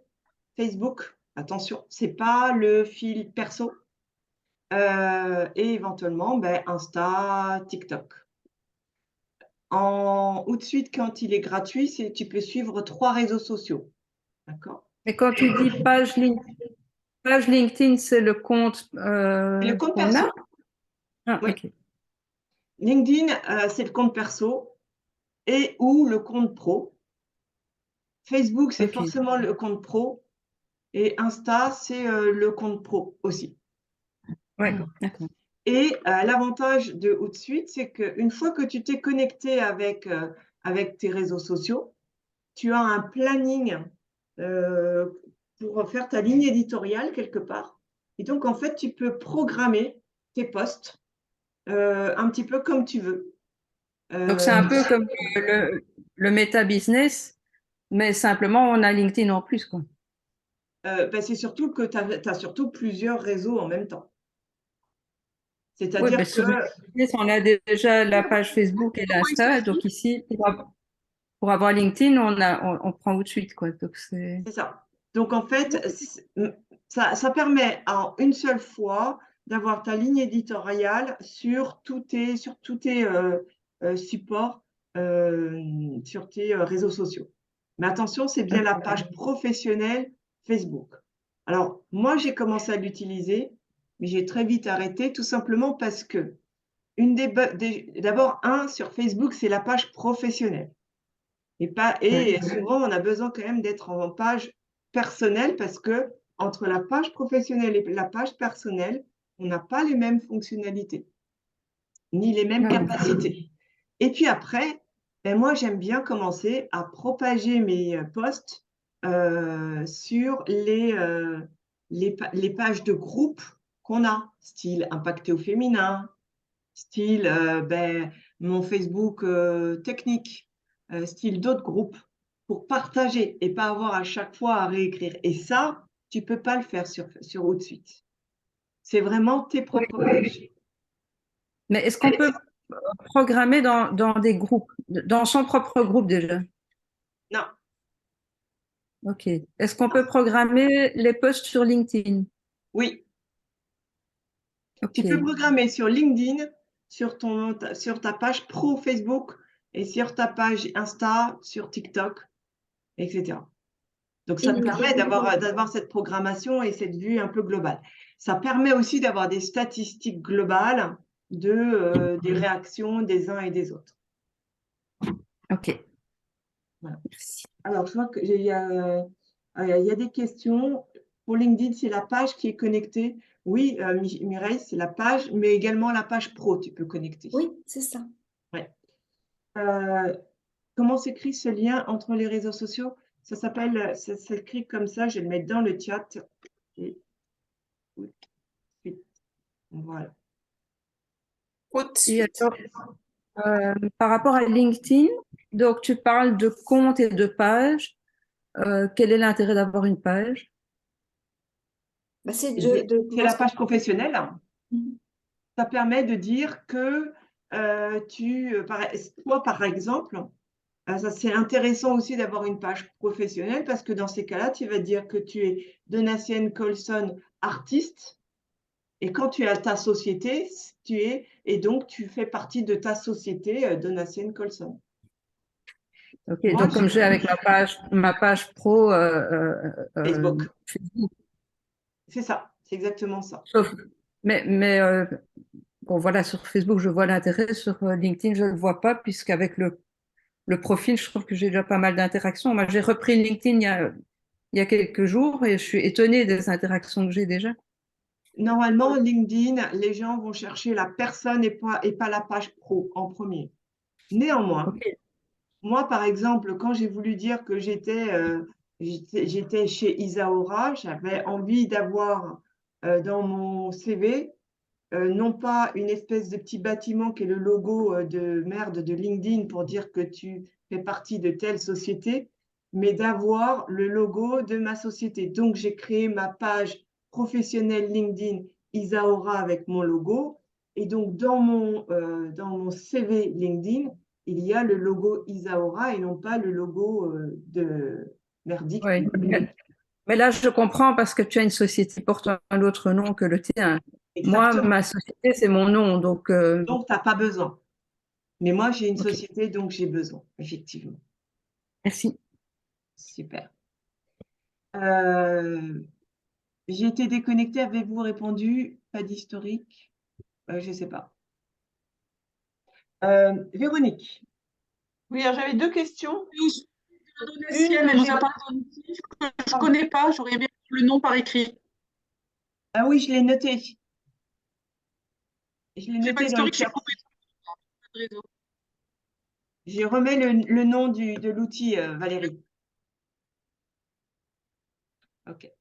Facebook. Attention, ce n'est pas le fil perso. Et éventuellement, Insta, TikTok. Hootsuite, quand il est gratuit, tu peux suivre 3 réseaux sociaux. D'accord? Et quand tu dis page LinkedIn, c'est le compte C'est le compte qu'on perso. a? Ah, Oui. ok. LinkedIn, c'est le compte perso et ou le compte pro. Facebook, c'est forcément le compte pro. Et Insta, c'est le compte pro aussi. Ouais, d'accord. Et l'avantage de Hootsuite, c'est qu'une fois que tu t'es connecté avec tes réseaux sociaux, tu as un planning pour faire ta ligne éditoriale quelque part. Et donc, en fait, tu peux programmer tes posts un petit peu comme tu veux. Donc, c'est un peu comme le Meta Business, mais simplement, on a LinkedIn en plus, quoi. C'est surtout que tu as surtout plusieurs réseaux en même temps. Oui, C'est-à-dire que… sur Meta Business, on a déjà la page Facebook et l'Insta. Donc, ici, pour avoir LinkedIn, on prend tout de suite, quoi. Donc, c'est ça. Donc, en fait, ça permet en une seule fois d'avoir ta ligne éditoriale sur tous tes supports, sur tes réseaux sociaux. Mais attention, c'est bien la page professionnelle Facebook. Alors, moi, j'ai commencé à l'utiliser, mais j'ai très vite arrêté, tout simplement parce que d'abord, sur Facebook, c'est la page professionnelle. Et souvent, on a besoin quand même d'être en page personnelle parce que entre la page professionnelle et la page personnelle, on n'a pas les mêmes fonctionnalités, ni les mêmes capacités. Et puis après, moi, j'aime bien commencer à propager mes posts sur les pages de groupe qu'on a, style Impacté au féminin, style mon Facebook technique, style d'autres groupes, pour partager et pas avoir à chaque fois à réécrire. Et ça, tu peux pas le faire sur Outsuite. C'est vraiment tes propres pages. Mais est-ce qu'on peut programmer dans des groupes, dans son propre groupe déjà? Non, Ok. Est-ce qu'on peut programmer les posts sur LinkedIn? oui. Ok. Tu peux programmer sur LinkedIn, sur ta page pro Facebook et sur ta page Insta, sur TikTok, etc. Donc, ça te permet d'avoir cette programmation et cette vue un peu globale. Ça permet aussi d'avoir des statistiques globales des réactions des uns et des autres. Ok. Voilà. Merci. Alors, je vois qu'il y a des questions. Pour LinkedIn, c'est la page qui est connectée. Oui, Mireille, c'est la page, mais également la page pro, tu peux connecter. Oui, c'est ça. Ouais. Comment s'écrit ce lien entre les réseaux sociaux? Ça s'écrit comme ça, je vais le mettre dans le chat. Et... Voilà. Et alors, par rapport à LinkedIn, donc tu parles de compte et de page. Quel est l'intérêt d'avoir une page? Bah, c'est C'est de la page professionnelle. Mhm. Ça permet de dire que toi, par exemple, c'est intéressant aussi d'avoir une page professionnelle parce que dans ces cas-là, tu vas dire que tu es Donatienne Colson artiste et quand tu as ta société, et donc tu fais partie de ta société Donatienne Colson. Ok, Moi, donc comme j'ai avec ma page pro Facebook. Facebook. C'est ça, c'est exactement ça. Mais bon, voilà, sur Facebook, je vois l'intérêt. Sur LinkedIn, je ne le vois pas, puisqu'avec le profil, je trouve que j'ai déjà pas mal d'interactions. Moi, j'ai repris LinkedIn il y a quelques jours et je suis étonnée des interactions que j'ai déjà. Normalement, LinkedIn, les gens vont chercher la personne et pas la page pro en premier. Néanmoins, Ok. moi, par exemple, quand j'ai voulu dire que j'étais chez Isaora, j'avais envie d'avoir dans mon CV non pas une espèce de petit bâtiment qui est le logo de merde de LinkedIn pour dire que tu fais partie de telle société, mais d'avoir le logo de ma société. Donc, j'ai créé ma page professionnelle LinkedIn Isaora avec mon logo. Et donc, dans mon CV LinkedIn, il y a le logo Isaora et non pas le logo de merdique. Ouais. Mais là, je comprends parce que tu as une société qui porte un autre nom que le tien. Moi, Exactement. ma société, c'est mon nom. Donc, tu n'as pas besoin. Mais moi, j'ai une ok. société, donc j'ai besoin, effectivement. Merci. Super. J'ai été déconnectée, avez-vous répondu? Pas d'historique? Je ne sais pas. Véronique. Oui, alors j'avais deux questions. Donatienne, elle nous a parlé d'un outil que je ne connais pas, j'aurais bien le nom par écrit. Ah oui, je l'ai noté. Je l'ai J'ai pas noté dans le d'historique, je suis chat. complètement pas de réseau. Je remets le nom de l'outil, Valérie. OK.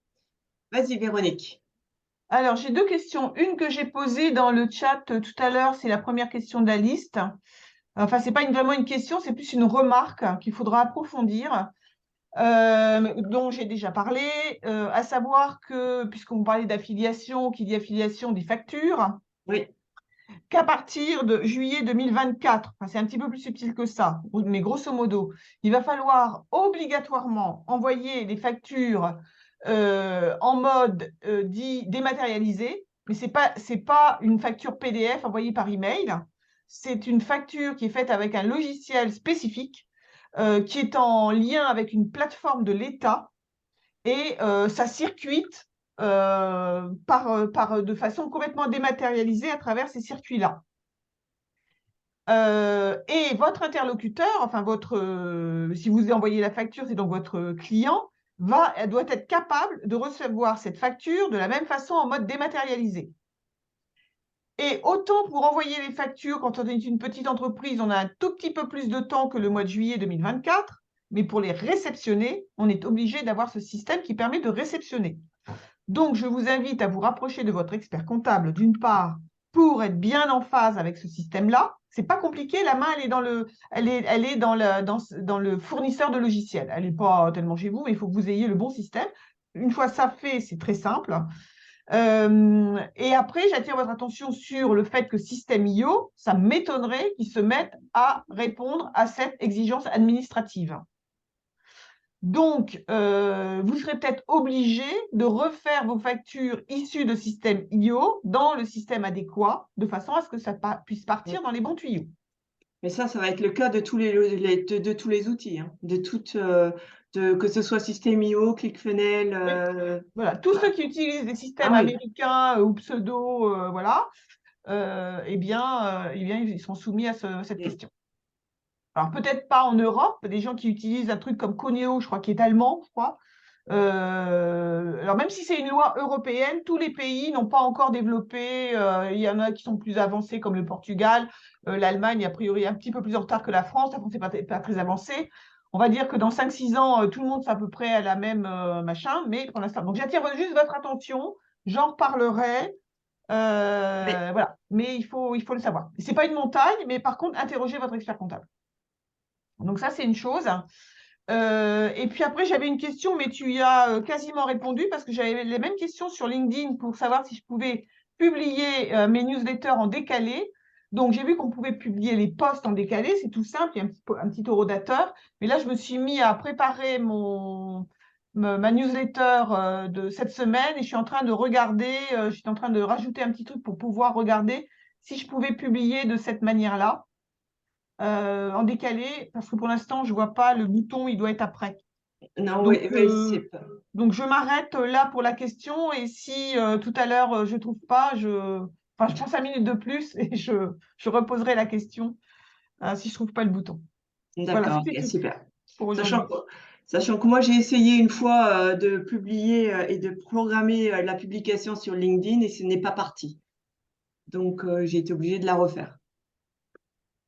Vas-y, Véronique. Alors, j'ai deux questions. Une que j'ai posée dans le chat tout à l'heure, c'est la première question de la liste. Enfin, ce n'est pas vraiment une question, c'est plus une remarque qu'il faudra approfondir, dont j'ai déjà parlé, à savoir que, puisqu'on parlait d'affiliation, qu'il y a affiliation des factures, Oui. qu'à partir de juillet 2024, enfin, c'est un petit peu plus subtil que ça, mais grosso modo, il va falloir obligatoirement envoyer les factures en mode dit dématérialisé, mais ce n'est pas une facture PDF envoyée par email, c'est une facture qui est faite avec un logiciel spécifique qui est en lien avec une plateforme de l'État et ça circuite de façon complètement dématérialisée à travers ces circuits-là. Et votre interlocuteur, enfin si vous envoyez la facture, c'est donc votre client, doit être capable de recevoir cette facture de la même façon en mode dématérialisé. Et autant pour envoyer les factures, quand on est une petite entreprise, on a un tout petit peu plus de temps que le mois de juillet 2024, mais pour les réceptionner, on est obligé d'avoir ce système qui permet de réceptionner. Donc, je vous invite à vous rapprocher de votre expert comptable, d'une part, pour être bien en phase avec ce système-là. C'est pas compliqué, la main, elle est dans le fournisseur de logiciels. Elle n'est pas tellement chez vous, mais il faut que vous ayez le bon système. Une fois ça fait, c'est très simple. Et après, j'attire votre attention sur le fait que Système.io, ça m'étonnerait qu'ils se mettent à répondre à cette exigence administrative. Donc, vous serez peut-être obligé de refaire vos factures issues de Système.io dans le système adéquat, de façon à ce que ça puisse partir dans les bons tuyaux. Mais ça va être le cas de tous les tous les outils, hein, que ce soit Système.io, ClickFunnels. Voilà, tous ceux qui utilisent des systèmes Ah oui. américains ou pseudo, voilà, eh bien, ils sont soumis à cette question. Alors, peut-être pas en Europe, des gens qui utilisent un truc comme Coneo, je crois, qui est allemand, je crois. Alors, même si c'est une loi européenne, tous les pays n'ont pas encore développé. Il y en a qui sont plus avancés, comme le Portugal. L'Allemagne, a priori, un petit peu plus en retard que la France. La France n'est pas très avancée. On va dire que dans 5-6 ans, tout le monde c'est à peu près à la même machin, mais pour l'instant. Donc, j'attire juste votre attention. J'en reparlerai. Voilà. Mais il faut le savoir. Ce n'est pas une montagne, mais par contre, interrogez votre expert comptable. Donc, ça, c'est une chose. Et puis après, j'avais une question, mais tu y as quasiment répondu parce que j'avais les mêmes questions sur LinkedIn pour savoir si je pouvais publier mes newsletters en décalé. Donc, j'ai vu qu'on pouvait publier les posts en décalé. C'est tout simple, il y a un petit horodateur. Mais là, je me suis mis à préparer ma newsletter de cette semaine et je suis en train de regarder, je suis en train de rajouter un petit truc pour pouvoir regarder si je pouvais publier de cette manière-là. En décalé, parce que pour l'instant, je ne vois pas le bouton, il doit être après. Non, Donc, oui, donc je m'arrête là pour la question et si tout à l'heure je ne trouve pas, je prends 5 minutes de plus et je reposerai la question si je ne trouve pas le bouton. D'accord, Voilà, super. pour Sachant que moi, j'ai essayé une fois de publier et de programmer la publication sur LinkedIn et ce n'est pas parti. Donc, j'ai été obligée de la refaire.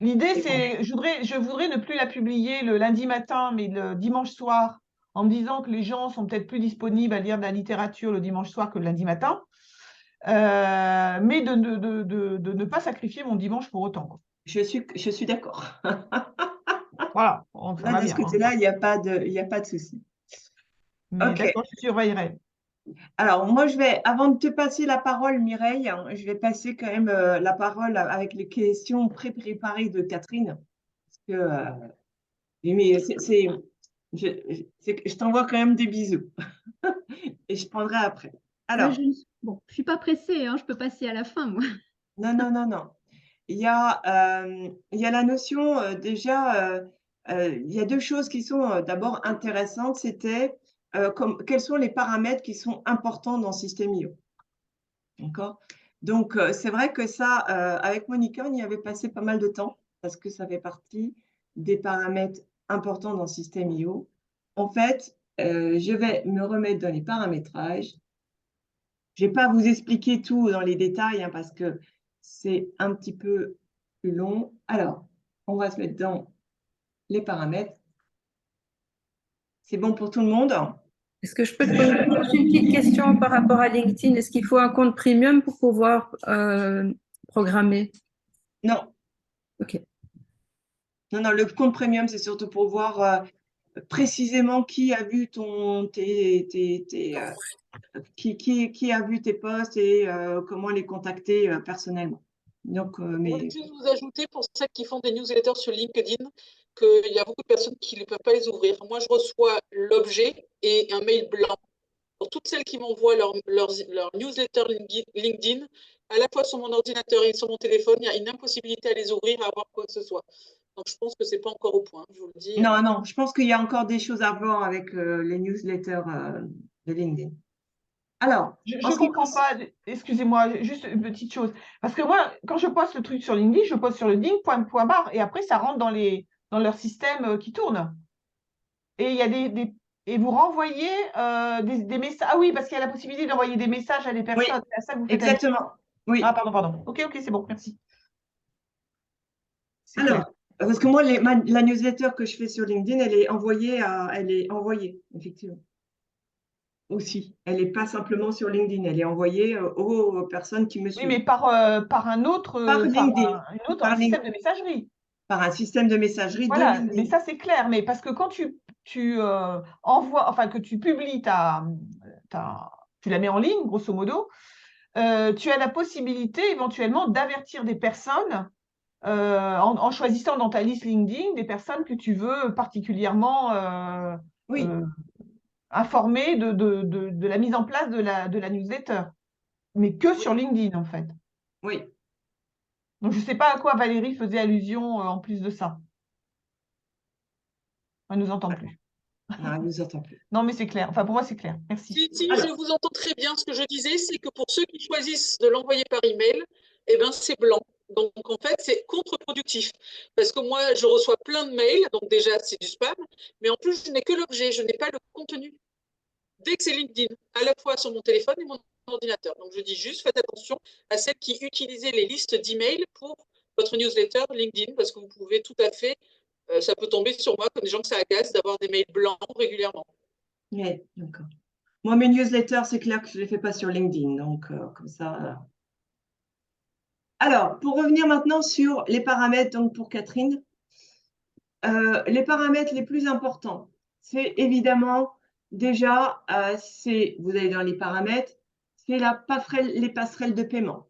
L'idée, c'est, je voudrais ne plus la publier le lundi matin, mais le dimanche soir, en me disant que les gens sont peut-être plus disponibles à lire de la littérature le dimanche soir que le lundi matin, mais de ne pas sacrifier mon dimanche pour autant, quoi. Je suis d'accord. Voilà, ça Là, va de bien, ce côté-là, il n'y a pas de souci. Mais Ok. d'accord, je surveillerai. Alors, moi, avant de te passer la parole, Mireille, hein, je vais passer quand même la parole avec les questions pré-préparées de Catherine. Parce que, mais je t'envoie quand même des bisous. Et je prendrai après. Alors, je ne suis pas pressée, hein, je peux passer à la fin, moi. non. Il y a la notion, déjà, il y a deux choses qui sont d'abord intéressantes. C'était quels sont les paramètres qui sont importants dans Système.io. D'accord? Donc, c'est vrai que ça, avec Monica, on y avait passé pas mal de temps parce que ça fait partie des paramètres importants dans Système.io. En fait, je vais me remettre dans les paramétrages. Je ne vais pas vous expliquer tout dans les détails hein, parce que c'est un petit peu plus long. Alors, on va se mettre dans les paramètres. C'est bon pour tout le monde? Est-ce que je peux te poser une petite question par rapport à LinkedIn? Est-ce qu'il faut un compte premium pour pouvoir programmer? Non. Ok. Non, le compte premium, c'est surtout pour voir précisément qui a vu qui a vu tes posts et comment les contacter personnellement. Donc, Je voulais juste vous ajouter pour ceux qui font des newsletters sur LinkedIn qu'il y a beaucoup de personnes qui ne peuvent pas les ouvrir. Moi, je reçois l'objet et un mail blanc. Pour toutes celles qui m'envoient leur newsletter LinkedIn, à la fois sur mon ordinateur et sur mon téléphone, il y a une impossibilité à les ouvrir, à avoir quoi que ce soit. Donc, je pense que ce n'est pas encore au point, je vous le dis. Non, je pense qu'il y a encore des choses à voir avec les newsletters de LinkedIn. Alors, je ne comprends pas, excusez-moi, juste une petite chose. Parce que moi, quand je poste le truc sur LinkedIn, je poste sur le ding.bar et après, ça rentre dans leur système qui tourne. Et il y a et vous renvoyez des messages. Ah oui, parce qu'il y a la possibilité d'envoyer des messages à des personnes. Oui, c'est à ça que vous faites exactement. Oui. Ah, pardon. Ok, c'est bon, merci. Alors, parce que moi, la newsletter que je fais sur LinkedIn, elle est envoyée, effectivement. aussi. Elle n'est pas simplement sur LinkedIn, elle est envoyée aux personnes qui me Oui, suivent. mais par un autre, Par LinkedIn. un système de messagerie. Par un système de messagerie de Voilà, LinkedIn. mais ça c'est clair. Mais parce que quand tu envoies, enfin que tu publies tu la mets en ligne, grosso modo, tu as la possibilité éventuellement d'avertir des personnes en choisissant dans ta liste LinkedIn des personnes que tu veux particulièrement Oui, informer de la mise en place de la newsletter, mais que sur LinkedIn en fait. oui. Donc je ne sais pas à quoi Valérie faisait allusion en plus de ça. Elle ne nous entend plus. Non, elle ne nous entend plus. Non, mais c'est clair. Enfin, pour moi, c'est clair. Merci. Si, Alors. je vous entends très bien. Ce que je disais, c'est que pour ceux qui choisissent de l'envoyer par email, eh ben, c'est blanc. Donc, en fait, c'est contre-productif. Parce que moi, je reçois plein de mails. Donc, déjà, c'est du spam. Mais en plus, je n'ai que l'objet. Je n'ai pas le contenu. Dès que c'est LinkedIn, à la fois sur mon téléphone et mon ordinateur. Donc, je dis juste, faites attention à celles qui utilisent les listes d'emails pour votre newsletter LinkedIn. Parce que vous pouvez tout à fait, ça peut tomber sur moi comme des gens que ça agace d'avoir des mails blancs régulièrement. Oui, d'accord. Moi, mes newsletters, c'est clair que je ne les fais pas sur LinkedIn. Donc, comme ça. Alors, pour revenir maintenant sur les paramètres, donc pour Catherine, les paramètres les plus importants, c'est évidemment déjà, vous allez dans les paramètres, c'est les passerelles de paiement.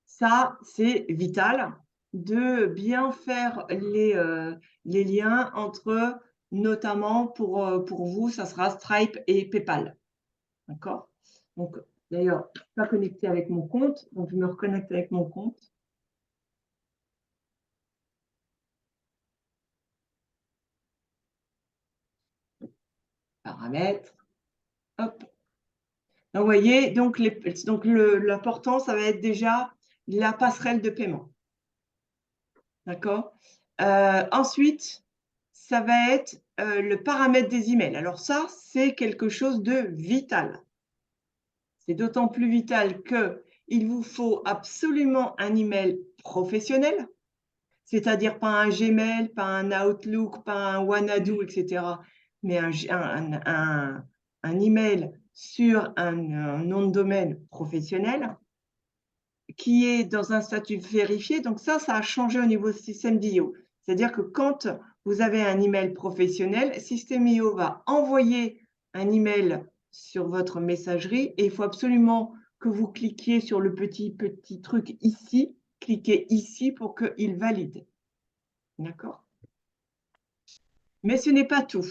Ça, c'est vital de bien faire les liens entre, notamment pour vous, ça sera Stripe et PayPal. D'accord? Donc, d'ailleurs, je ne suis pas connectée avec mon compte, donc je me reconnecte avec mon compte. Paramètres. Hop. Donc, vous voyez, l'important, ça va être déjà la passerelle de paiement. D'accord? Ensuite, ça va être le paramètre des emails. Alors ça, c'est quelque chose de vital. C'est d'autant plus vital qu'il vous faut absolument un email professionnel, c'est-à-dire pas un Gmail, pas un Outlook, pas un Wanadu, etc., mais un email sur un nom de domaine professionnel qui est dans un statut vérifié. Donc ça a changé au niveau du système d'IO. C'est-à-dire que quand vous avez un email professionnel, System.io va envoyer un email sur votre messagerie et il faut absolument que vous cliquiez sur le petit truc ici, cliquez ici pour qu'il valide. D'accord? Mais ce n'est pas tout.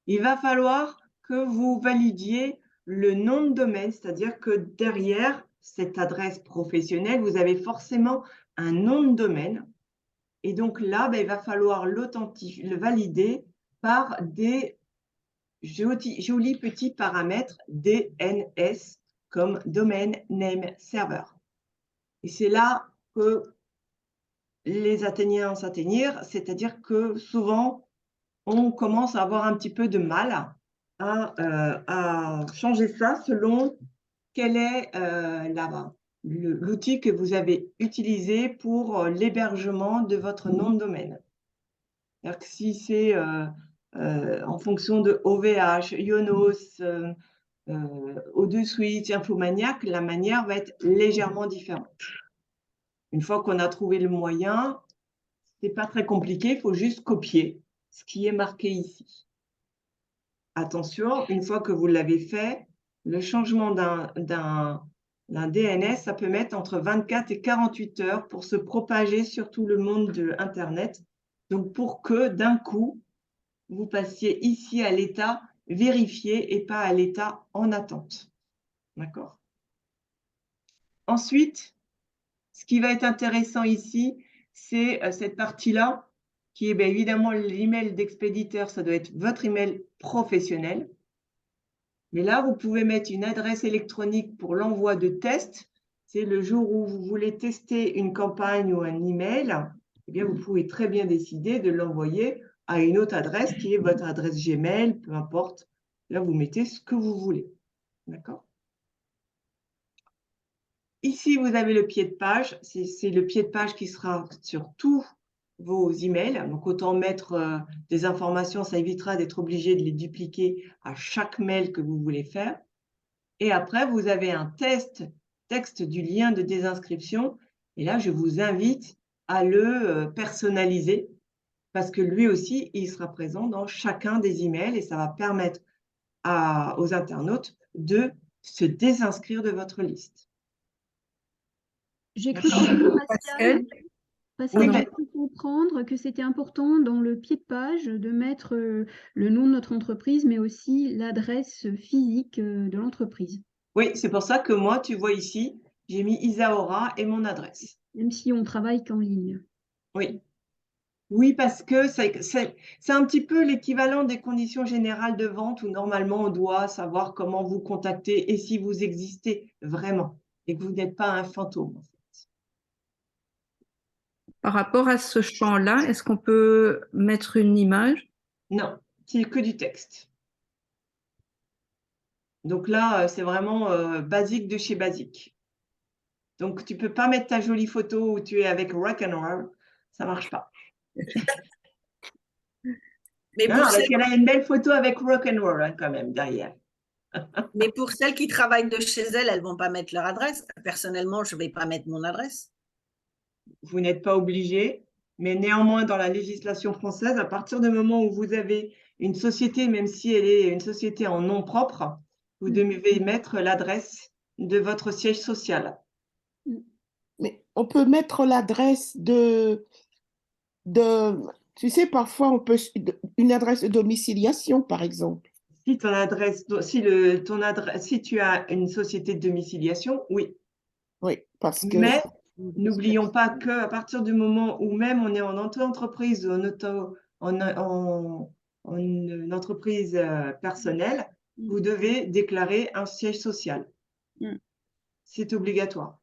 Il va falloir que vous validiez le nom de domaine, c'est-à-dire que derrière cette adresse professionnelle, vous avez forcément un nom de domaine. Et donc là, il va falloir le valider par des jolis petits paramètres DNS comme Domain Name Server. Et c'est là que les Athéniens s'atteignent, c'est-à-dire que souvent, on commence à avoir un petit peu de mal à changer ça selon quel est l'outil que vous avez utilisé pour l'hébergement de votre nom de domaine. C'est-à-dire que si c'est en fonction de OVH, Ionos, O2 Suite, Infomaniac, la manière va être légèrement différente. Une fois qu'on a trouvé le moyen, ce n'est pas très compliqué, il faut juste copier ce qui est marqué ici. Attention, une fois que vous l'avez fait, le changement d'un DNS, ça peut mettre entre 24 et 48 heures pour se propager sur tout le monde de Internet. Donc, pour que d'un coup, vous passiez ici à l'état vérifié et pas à l'état en attente. D'accord? Ensuite, ce qui va être intéressant ici, c'est cette partie-là, qui est bien évidemment l'email d'expéditeur, ça doit être votre email professionnel. Mais là, vous pouvez mettre une adresse électronique pour l'envoi de tests. C'est le jour où vous voulez tester une campagne ou un email, eh bien, vous pouvez très bien décider de l'envoyer à une autre adresse qui est votre adresse Gmail, peu importe. Là, vous mettez ce que vous voulez. D'accord? Ici, vous avez le pied de page. C'est le pied de page qui sera sur tous vos emails. Donc, autant mettre des informations, ça évitera d'être obligé de les dupliquer à chaque mail que vous voulez faire. Et après, vous avez un texte du lien de désinscription. Et là, je vous invite à le personnaliser parce que lui aussi, il sera présent dans chacun des emails et ça va permettre aux internautes de se désinscrire de votre liste. J'ai cru Merci. comprendre, Pascal. Pascal, Oui, j'ai cru comprendre que c'était important dans le pied de page de mettre le nom de notre entreprise, mais aussi l'adresse physique de l'entreprise, Oui, c'est pour ça que moi, tu vois ici, j'ai mis Isaora et mon adresse. même si on travaille qu'en ligne. Oui. Oui, parce que c'est un petit peu l'équivalent des conditions générales de vente où normalement on doit savoir comment vous contacter et si vous existez vraiment et que vous n'êtes pas un fantôme. En fait. Par rapport à ce champ-là, est-ce qu'on peut mettre une image? Non, c'est que du texte. Donc là, c'est vraiment basique de chez basique. Donc tu peux pas mettre ta jolie photo où tu es avec rock'n'roll, ça marche pas. Mais Non, pour parce celles, qu'elle a une belle photo avec rock'n'roll hein, quand même derrière. mais pour celles qui travaillent de chez elles, elles vont pas mettre leur adresse. Personnellement, je vais pas mettre mon adresse. Vous n'êtes pas obligé, mais néanmoins, dans la législation française, à partir du moment où vous avez une société, même si elle est une société en nom propre, vous devez mettre l'adresse de votre siège social. Mais on peut mettre l'adresse tu sais, parfois on peut, une adresse de domiciliation, par exemple. Si ton adresse, si tu as une société de domiciliation, oui. Oui, parce que. Mais n'oublions pas qu'à partir du moment où même on est en auto-entreprise ou en entreprise personnelle, vous devez déclarer un siège social. C'est obligatoire.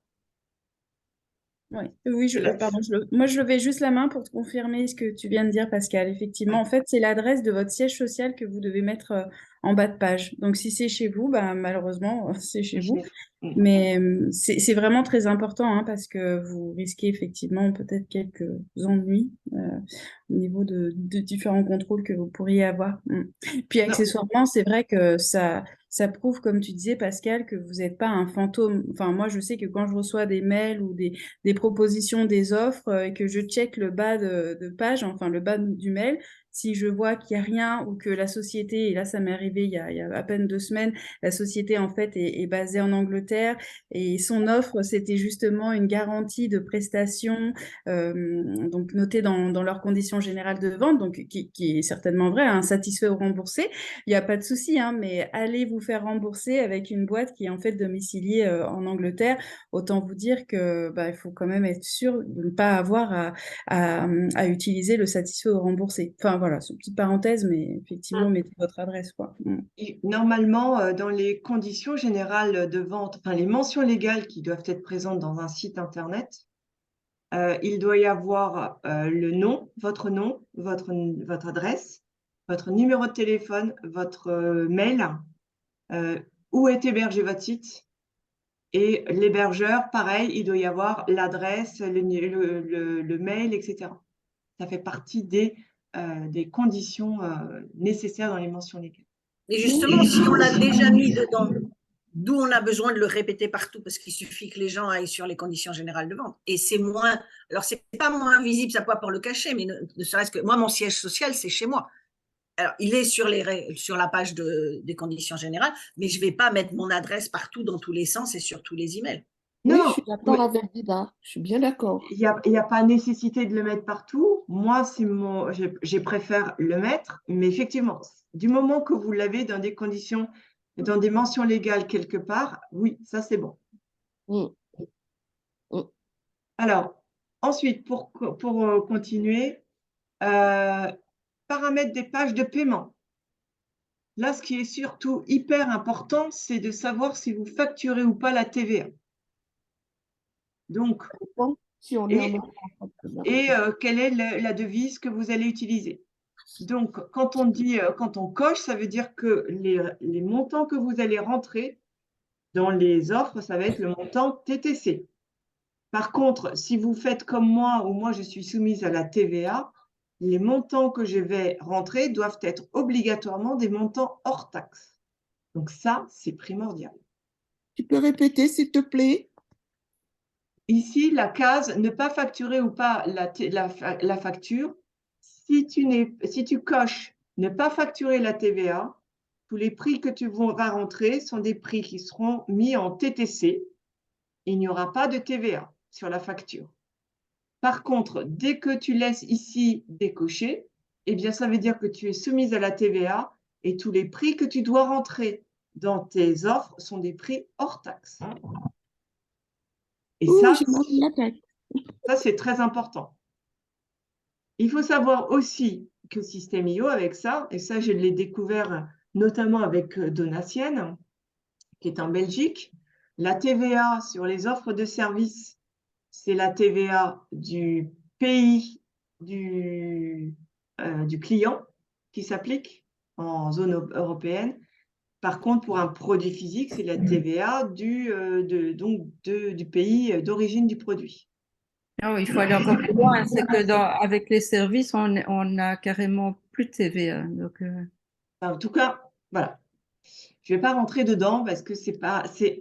Oui, pardon, moi je levais juste la main pour te confirmer ce que tu viens de dire, Pascal. Effectivement, en fait, c'est l'adresse de votre siège social que vous devez mettre en bas de page. Donc, si c'est chez vous, bah, malheureusement, c'est chez vous. Mais c'est vraiment très important hein, parce que vous risquez effectivement peut-être quelques ennuis au niveau de différents contrôles que vous pourriez avoir. Puis accessoirement, c'est vrai que ça prouve, comme tu disais, Pascal, que vous n'êtes pas un fantôme. Enfin, moi, je sais que quand je reçois des mails ou des propositions, des offres, et que je check le bas de page, enfin le bas du mail, si je vois qu'il n'y a rien ou que la société, et là ça m'est arrivé il y a à peine 2 semaines, la société en fait est basée en Angleterre et son offre c'était justement une garantie de prestation donc notée dans leurs conditions générales de vente, donc qui est certainement vrai, hein, satisfait ou remboursé, il n'y a pas de souci, hein, mais allez vous faire rembourser avec une boîte qui est en fait domiciliée en Angleterre, autant vous dire que il faut quand même être sûr de ne pas avoir à utiliser le satisfait ou remboursé. Enfin voilà, c'est une petite parenthèse, mais effectivement, mettez votre adresse, quoi. Et normalement, dans les conditions générales de vente, enfin les mentions légales qui doivent être présentes dans un site internet, il doit y avoir le nom, votre adresse, votre numéro de téléphone, votre mail, où est hébergé votre site. Et l'hébergeur, pareil, il doit y avoir l'adresse, le mail, etc. Ça fait partie des conditions nécessaires dans les mentions légales. Et justement, si on l'a déjà mis dedans, d'où on a besoin de le répéter partout, parce qu'il suffit que les gens aillent sur les conditions générales de vente. Et c'est moins, alors c'est pas moins visible, ça peut pas pour le cacher, mais ne serait-ce que moi, mon siège social, c'est chez moi. Alors, il est sur la page des conditions générales, mais je ne vais pas mettre mon adresse partout dans tous les sens et sur tous les emails. Oui, je suis d'accord avec Dida, je suis bien d'accord. Il n'y a pas nécessité de le mettre partout. Moi, je préfère le mettre, mais effectivement, du moment que vous l'avez dans des conditions, dans des mentions légales quelque part, oui, ça c'est bon. Alors, ensuite, pour continuer, paramètres des pages de paiement. Là, ce qui est surtout hyper important, c'est de savoir si vous facturez ou pas la TVA. Donc, et quelle est la devise que vous allez utiliser. Donc, quand on coche, ça veut dire que les montants que vous allez rentrer dans les offres, ça va être le montant TTC. Par contre, si vous faites comme moi, ou moi je suis soumise à la TVA, les montants que je vais rentrer doivent être obligatoirement des montants hors taxe. Donc ça, c'est primordial. Tu peux répéter, s'il te plaît? Ici, la case ne pas facturer ou pas la facture. Si tu coches ne pas facturer la TVA, tous les prix que tu vas rentrer sont des prix qui seront mis en TTC. Il n'y aura pas de TVA sur la facture. Par contre, dès que tu laisses ici décoché, eh bien, ça veut dire que tu es soumise à la TVA et tous les prix que tu dois rentrer dans tes offres sont des prix hors taxe. Et Ouh, ça, j'ai mal à la tête. ça c'est très important. Il faut savoir aussi que Système.io, avec ça, et ça je l'ai découvert notamment avec Donatienne, qui est en Belgique, la TVA sur les offres de services, c'est la TVA du pays du client qui s'applique en zone européenne. Par contre, pour un produit physique, c'est la TVA du pays d'origine du produit. Non, il faut aller encore plus loin. C'est que avec les services, on a carrément plus de TVA. Donc, En tout cas, voilà. Je ne vais pas rentrer dedans parce que c'est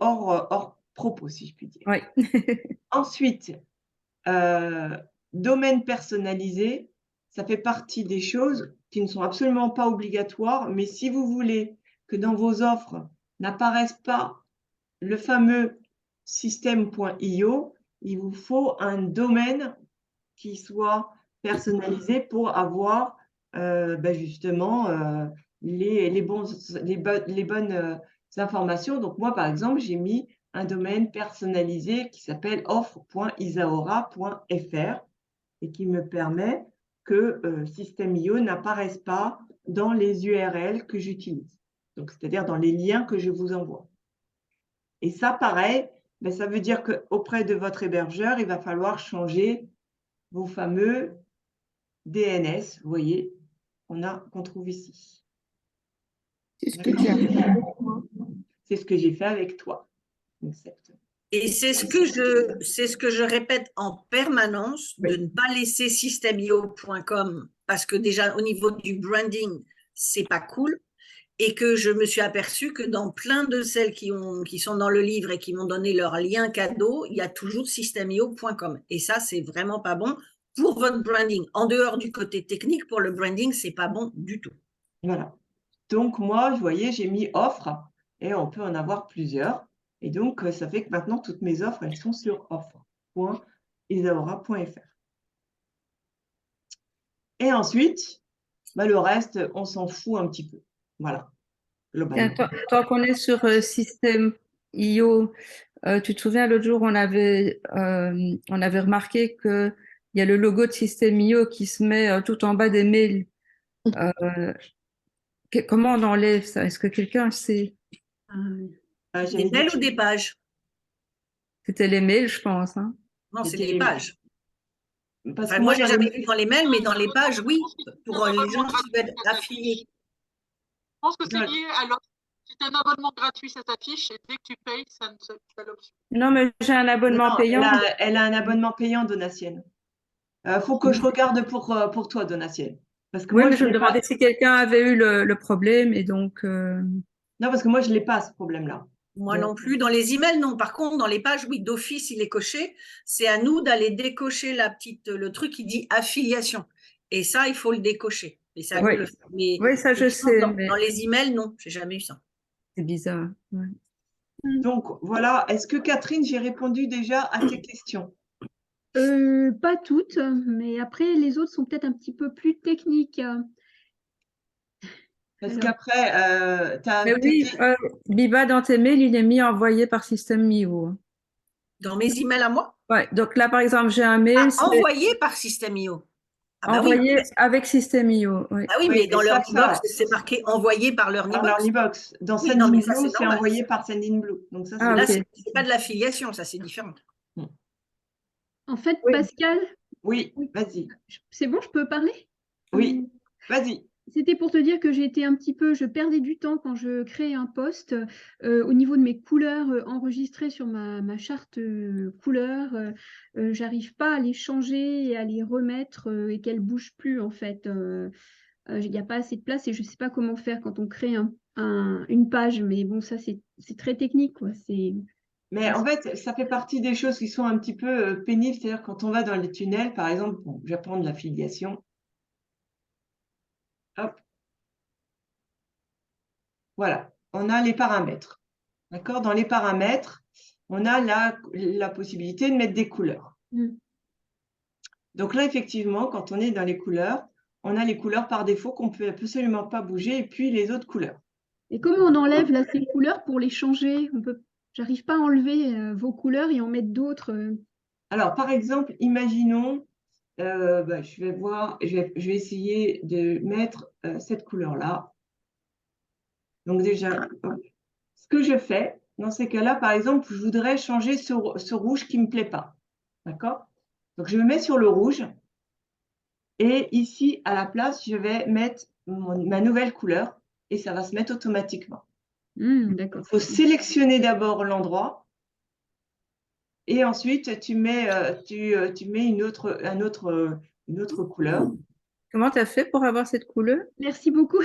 hors propos, si je puis dire. oui. Ensuite, domaine personnalisé, ça fait partie des choses qui ne sont absolument pas obligatoires, mais si vous voulez que dans vos offres n'apparaisse pas le fameux système.io, il vous faut un domaine qui soit personnalisé pour avoir justement les bonnes informations. Donc moi, par exemple, j'ai mis un domaine personnalisé qui s'appelle offre.isaora.fr et qui me permet que Système.io n'apparaisse pas dans les URL que j'utilise. Donc, c'est-à-dire dans les liens que je vous envoie. Et ça, pareil, ça veut dire qu'auprès de votre hébergeur, il va falloir changer vos fameux DNS, vous voyez, qu'on trouve ici. C'est ce que tu as fait. C'est ce que j'ai fait avec toi. Exactement. Et c'est ce que je répète en permanence, de ne pas laisser systemio.com parce que déjà au niveau du branding, c'est pas cool. Et que je me suis aperçue que dans plein de celles qui sont dans le livre et qui m'ont donné leur lien cadeau, il y a toujours systemio.com. Et ça, c'est vraiment pas bon pour votre branding. En dehors du côté technique, pour le branding, c'est pas bon du tout. Voilà. Donc, moi, vous voyez, j'ai mis offre et on peut en avoir plusieurs. Et donc, ça fait que maintenant, toutes mes offres, elles sont sur offre.isaora.fr. Et ensuite, le reste, on s'en fout un petit peu. Voilà. Tant qu'on est sur Système.io, tu te souviens, l'autre jour, on avait remarqué qu'il y a le logo de Système.io qui se met tout en bas des mails. Comment on enlève ça? Est-ce que quelqu'un sait? Des mails ou des pages? C'était les mails, je pense. Hein. Non, c'est des pages. Parce enfin, moi, je n'ai jamais vu dans les mails, mais dans les pages, oui, pour les gens qui veulent être affiliés. Je pense que c'est lié à l'offre. Si tu as un abonnement gratuit, ça t'affiche, et dès que tu payes, ça l'option. Non, mais j'ai un abonnement payant. Elle a un abonnement payant, Donatienne. Faut que je regarde pour toi, Donatienne. Parce que oui, moi, mais je me demandais si quelqu'un avait eu le problème, et donc… Non, parce que moi, je ne l'ai pas, ce problème-là. Moi non plus. Dans les emails, non. Par contre, dans les pages, oui, d'office, il est coché. C'est à nous d'aller décocher le truc qui dit affiliation. Et ça, il faut le décocher. Et ça, oui. Oui, ça, je sais. Dans les emails, non, j'ai jamais eu ça. C'est bizarre. Ouais. Donc, voilà. Est-ce que, Catherine, j'ai répondu déjà à tes questions? Pas toutes, mais après, les autres sont peut-être un petit peu plus techniques. Parce qu'après, mais oui, Biba, dans tes mails, il est mis envoyé par Système.io. Dans mes emails à moi? Ouais, donc là, par exemple, j'ai un mail. Envoyé par Système.io. Envoyé avec Système.io. Oui. Ah oui, mais dans leur e-box, c'est marqué envoyé par leur e-box. Dans Sendinblue, c'est envoyé par Sendinblue. Donc ça, c'est pas de l'affiliation, ça, c'est différent. En fait, Pascal. Oui, vas-y. C'est bon, je peux parler? Oui, vas-y. C'était pour te dire que je perdais du temps quand je créais un post au niveau de mes couleurs enregistrées sur ma charte couleurs. J'arrive pas à les changer et à les remettre et qu'elles bougent plus en fait. Il n'y a pas assez de place et je sais pas comment faire quand on crée une page. Mais bon, ça c'est très technique, quoi. Mais en fait, ça fait partie des choses qui sont un petit peu pénibles. C'est-à-dire quand on va dans les tunnels, par exemple, bon, je vais prendre l'affiliation. Hop. Voilà, on a les paramètres. D'accord? Dans les paramètres, on a la possibilité de mettre des couleurs. Donc là, effectivement, quand on est dans les couleurs, on a les couleurs par défaut qu'on ne peut absolument pas bouger et puis les autres couleurs. Et comment on enlève là ces couleurs pour les changer? J'arrive pas à enlever vos couleurs et en mettre d'autres. Alors, par exemple, imaginons, je vais voir, je vais essayer de mettre cette couleur-là. Donc déjà, ce que je fais, dans ces cas-là, par exemple, je voudrais changer ce rouge qui ne me plaît pas. D'accord? Donc, je me mets sur le rouge. Et ici, à la place, je vais mettre ma nouvelle couleur et ça va se mettre automatiquement. D'accord. Il faut sélectionner d'abord l'endroit et ensuite tu mets une autre couleur. Comment tu as fait pour avoir cette couleur? Merci beaucoup.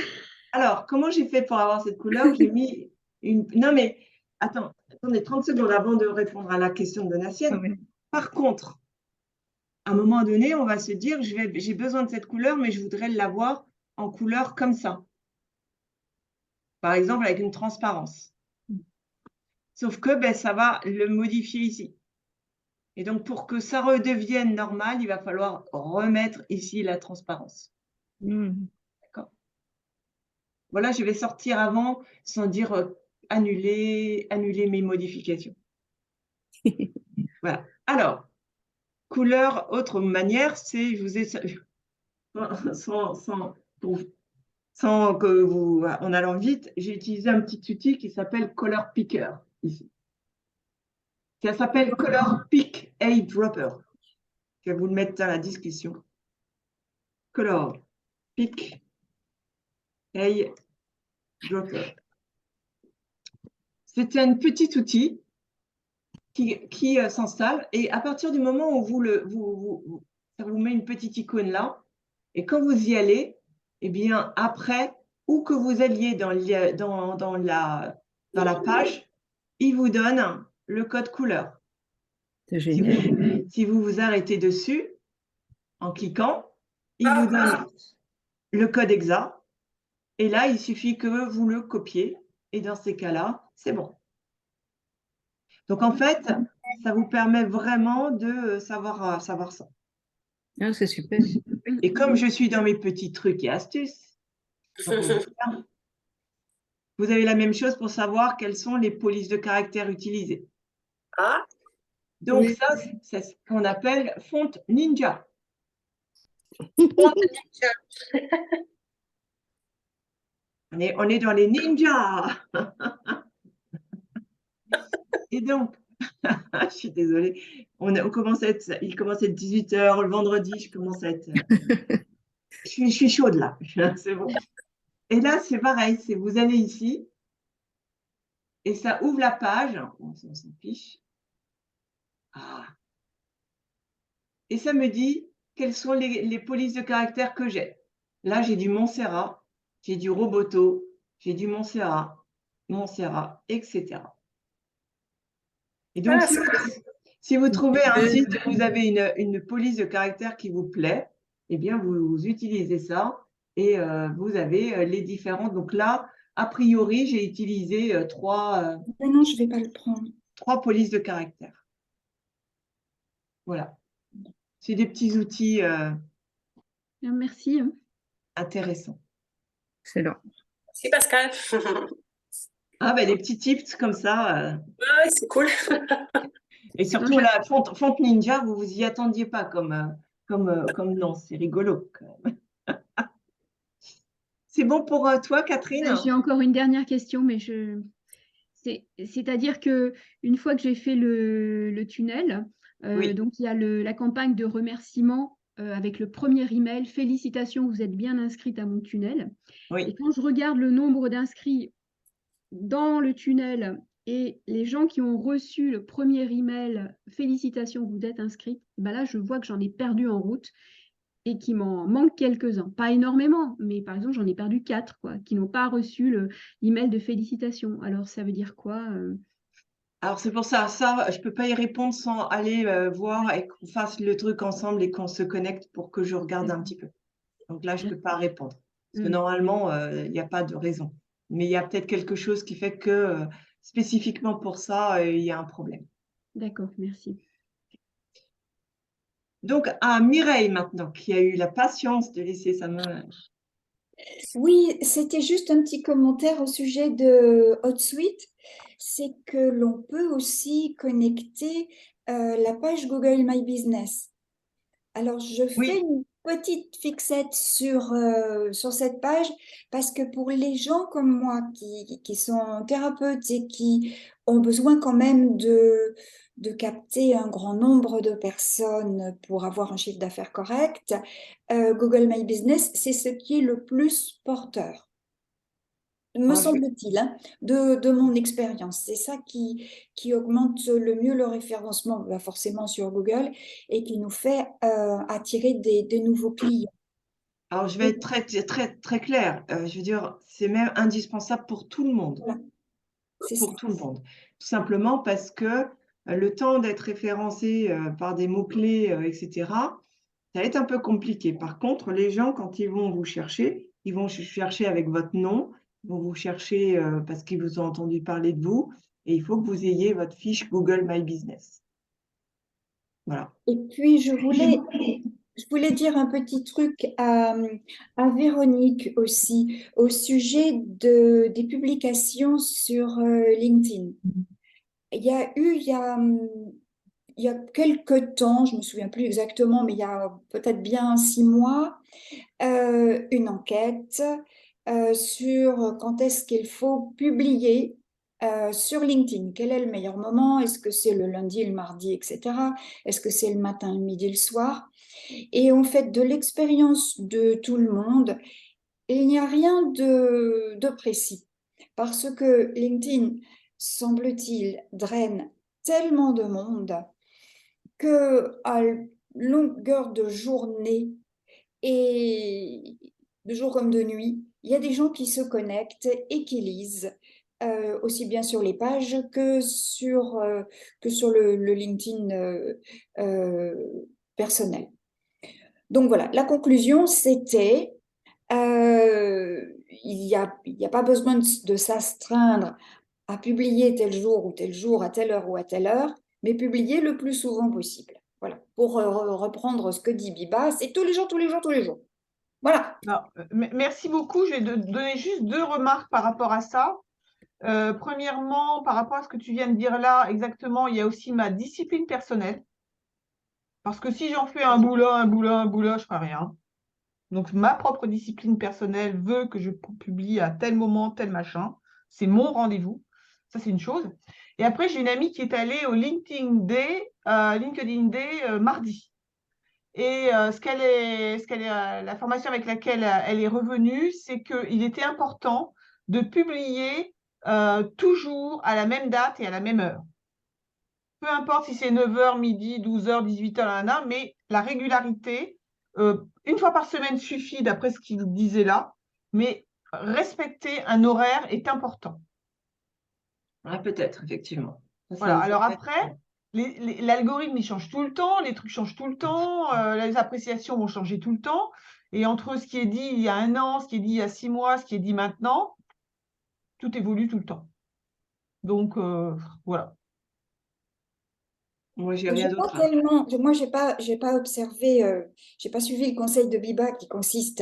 Alors, comment j'ai fait pour avoir cette couleur? J'ai mis une… Non, mais attendez 30 secondes avant de répondre à la question de Donatienne. Oui. Par contre, à un moment donné, on va se dire, j'ai besoin de cette couleur, mais je voudrais l'avoir en couleur comme ça. Par exemple, avec une transparence. Sauf que ça va le modifier ici. Et donc, pour que ça redevienne normal, il va falloir remettre ici la transparence. D'accord. Voilà, je vais sortir avant sans dire annuler mes modifications. Voilà. Alors, couleur, autre manière, c'est, je vous ai… Sans que vous… En allant vite, j'ai utilisé un petit outil qui s'appelle Color Picker, ici. Ça s'appelle Color Pick Eyedropper. Je vais vous le mettre dans la discussion. Color Pick Eyedropper. C'est un petit outil qui s'installe et à partir du moment où ça vous met une petite icône là, et quand vous y allez, eh bien après, où que vous alliez dans la page, il vous donne le code couleur. C'est génial. Si vous vous arrêtez dessus, en cliquant, il vous donne le code exact. Et là, il suffit que vous le copiez. Et dans ces cas-là, c'est bon. Donc, en fait, ça vous permet vraiment de savoir ça. Ah, c'est super. Et comme je suis dans mes petits trucs et astuces, vous avez la même chose pour savoir quelles sont les polices de caractères utilisées. Donc, Oui. ça, c'est ce qu'on appelle fonte ninja. On est dans les ninjas. Et donc, je suis désolée, il commence à être 18h, le vendredi, je commence à être… je suis chaude là, c'est bon. Et là, c'est pareil, vous allez ici, et ça ouvre la page, on s'en fiche. Et ça me dit quelles sont les polices de caractère que j'ai. Là, j'ai du Montserrat, j'ai du Roboto, j'ai du Montserrat, etc. Et donc, si vous trouvez un site où vous avez une police de caractère qui vous plaît, eh bien, vous utilisez ça et vous avez les différentes. Donc là, a priori, j'ai utilisé trois Non, je ne vais pas le prendre. polices de caractère. Voilà. C'est des petits outils Merci. intéressants. Excellent. Merci Pascal. Des petits tips comme ça. Ouais, c'est cool. Et surtout la fonte ninja, vous vous y attendiez pas comme nom, c'est rigolo quand même. C'est bon pour toi, Catherine? J'ai encore une dernière question, mais c'est-à-dire que une fois que j'ai fait le tunnel, Oui. donc il y a la campagne de remerciement avec le premier email, félicitations, vous êtes bien inscrite à mon tunnel. Oui. Et quand je regarde le nombre d'inscrits dans le tunnel et les gens qui ont reçu le premier email, félicitations, vous êtes inscrite, ben là, je vois que j'en ai perdu en route et qu'il m'en manque quelques-uns. Pas énormément, mais par exemple, j'en ai perdu 4 qui n'ont pas reçu l'email de félicitations. Alors, ça veut dire quoi Alors, c'est pour ça, je ne peux pas y répondre sans aller voir et qu'on fasse le truc ensemble et qu'on se connecte pour que je regarde un petit peu. Donc là, je ne peux pas répondre. Parce que normalement, il n'y a pas de raison. Mais il y a peut-être quelque chose qui fait que spécifiquement pour ça, il y a un problème. D'accord, merci. Donc, à Mireille maintenant, qui a eu la patience de laisser sa main. Oui, c'était juste un petit commentaire au sujet de HotSuite. C'est que l'on peut aussi connecter la page Google My Business. Alors, je fais une petite fixette sur cette page parce que pour les gens comme moi qui sont thérapeutes et qui ont besoin quand même de capter un grand nombre de personnes pour avoir un chiffre d'affaires correct, Google My Business, c'est ce qui est le plus porteur. Me semble-t-il, hein, de mon expérience. C'est ça qui augmente le mieux le référencement, forcément sur Google, et qui nous fait attirer des nouveaux clients. Alors, je vais être très, très, très claire. Je veux dire, c'est même indispensable pour tout le monde. Voilà. Pour tout le monde. Tout simplement parce que le temps d'être référencé par des mots-clés, etc., ça va être un peu compliqué. Par contre, les gens, quand ils vont vous chercher, ils vont chercher avec votre nom, ils vont vous chercher parce qu'ils vous ont entendu parler de vous, et il faut que vous ayez votre fiche Google My Business. Voilà. Et puis, je voulais dire un petit truc à Véronique aussi, au sujet des publications sur LinkedIn. Il y a quelques temps, je ne me souviens plus exactement, mais il y a peut-être bien 6 mois, une enquête sur quand est-ce qu'il faut publier sur LinkedIn. Quel est le meilleur moment? Est-ce que c'est le lundi, le mardi, etc. Est-ce que c'est le matin, le midi, le soir? Et en fait, de l'expérience de tout le monde, il n'y a rien de précis. Parce que LinkedIn, semble-t-il, draine tellement de monde qu'à longueur de journée et de jour comme de nuit, il y a des gens qui se connectent et qui lisent, aussi bien sur les pages que sur le LinkedIn personnel. Donc voilà, la conclusion, c'était il n'y a pas besoin de s'astreindre à publier tel jour, à telle heure ou à telle heure, mais publier le plus souvent possible. Voilà, pour reprendre ce que dit Biba, c'est tous les jours, tous les jours, tous les jours. Voilà. Alors, merci beaucoup. Je vais donner juste 2 remarques par rapport à ça. Premièrement, par rapport à ce que tu viens de dire là, exactement, il y a aussi ma discipline personnelle. Parce que si j'en fais un boulot, je ne ferai rien. Donc, ma propre discipline personnelle veut que je publie à tel moment, tel machin. C'est mon rendez-vous. Ça, c'est une chose. Et après, j'ai une amie qui est allée au LinkedIn Day mardi. Et la formation avec laquelle elle est revenue, c'est qu'il était important de publier toujours à la même date et à la même heure. Peu importe si c'est 9h, midi, 12h, 18h, mais la régularité, une fois par semaine suffit d'après ce qu'il disait là, mais respecter un horaire est important. Ouais, peut-être, effectivement. Voilà. Alors après, l'algorithme, il change tout le temps, les trucs changent tout le temps, les appréciations vont changer tout le temps. Et entre ce qui est dit il y a 1 an, ce qui est dit il y a 6 mois, ce qui est dit maintenant, tout évolue tout le temps. Donc, voilà. Moi, j'ai rien d'autre. Moi, j'ai pas observé, j'ai pas suivi le conseil de Biba qui consiste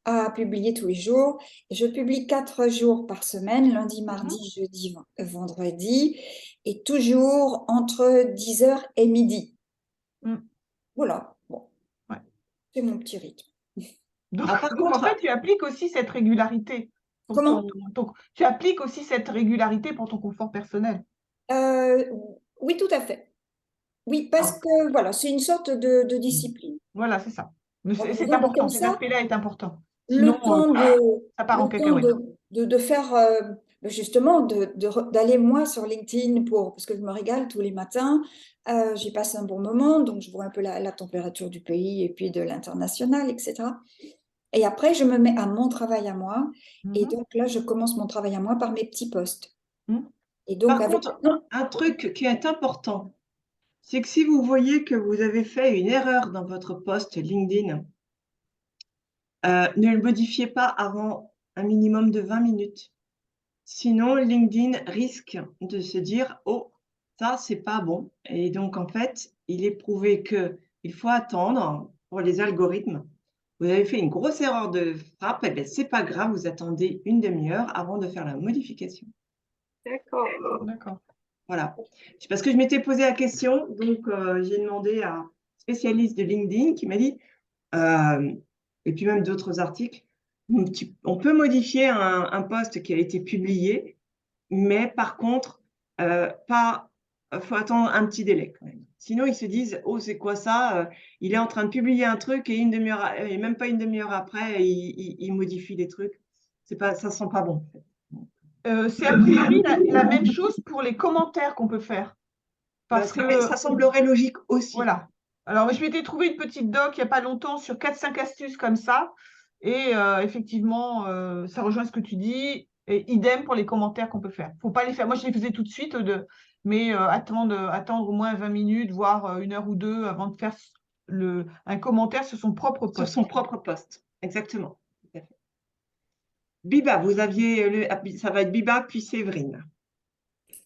à publier tous les jours. Je publie 4 jours par semaine, lundi, mardi, jeudi, vendredi, et toujours entre 10h et midi. Voilà, bon. Ouais. C'est mon petit rythme. Donc, en fait, tu appliques aussi cette régularité. Tu appliques aussi cette régularité pour ton confort personnel. Oui, tout à fait. Oui, parce que voilà, c'est une sorte de discipline. Voilà, c'est ça. Mais En c'est disant, bah, important, comme cet ça, aspect-là est important. le Sinon, temps ça part en le temps cacahuète. de faire, justement, d'aller moi sur LinkedIn parce que je me régale tous les matins. J'y passe un bon moment, donc je vois un peu la température du pays et puis de l'international, etc. Et après, je me mets à mon travail à moi. Et Mhm. donc là, je commence mon travail à moi par mes petits posts. Mhm. Et donc, Par avec contre, un truc qui est important, c'est que si vous voyez que vous avez fait une erreur dans votre post LinkedIn, ne le modifiez pas avant un minimum de 20 minutes. Sinon, LinkedIn risque de se dire, oh, ça, c'est pas bon. Et donc, en fait, il est prouvé qu'il faut attendre pour les algorithmes. Vous avez fait une grosse erreur de frappe, et bien, c'est pas grave, vous attendez une demi-heure avant de faire la modification. D'accord. D'accord. Voilà. C'est parce que je m'étais posé la question, donc j'ai demandé à un spécialiste de LinkedIn qui m'a dit, et puis même d'autres articles, on peut modifier un post qui a été publié, mais par contre, faut attendre un petit délai quand même. Sinon, ils se disent, oh, c'est quoi ça? Il est en train de publier un truc et et même pas une demi-heure après, il modifie des trucs. Ça sent pas bon. C'est a priori la même chose pour les commentaires qu'on peut faire. Parce que ça semblerait logique aussi. Voilà. Alors, je m'étais trouvé une petite doc il n'y a pas longtemps sur 4-5 astuces comme ça. Et effectivement, ça rejoint ce que tu dis. Et idem pour les commentaires qu'on peut faire. Faut pas les faire. Moi, je les faisais tout de suite, mais attendre au moins 20 minutes, voire 1 heure ou 2 avant de faire un commentaire sur son propre post. Sur son propre post, exactement. Tout à fait. Biba, ça va être Biba puis Séverine.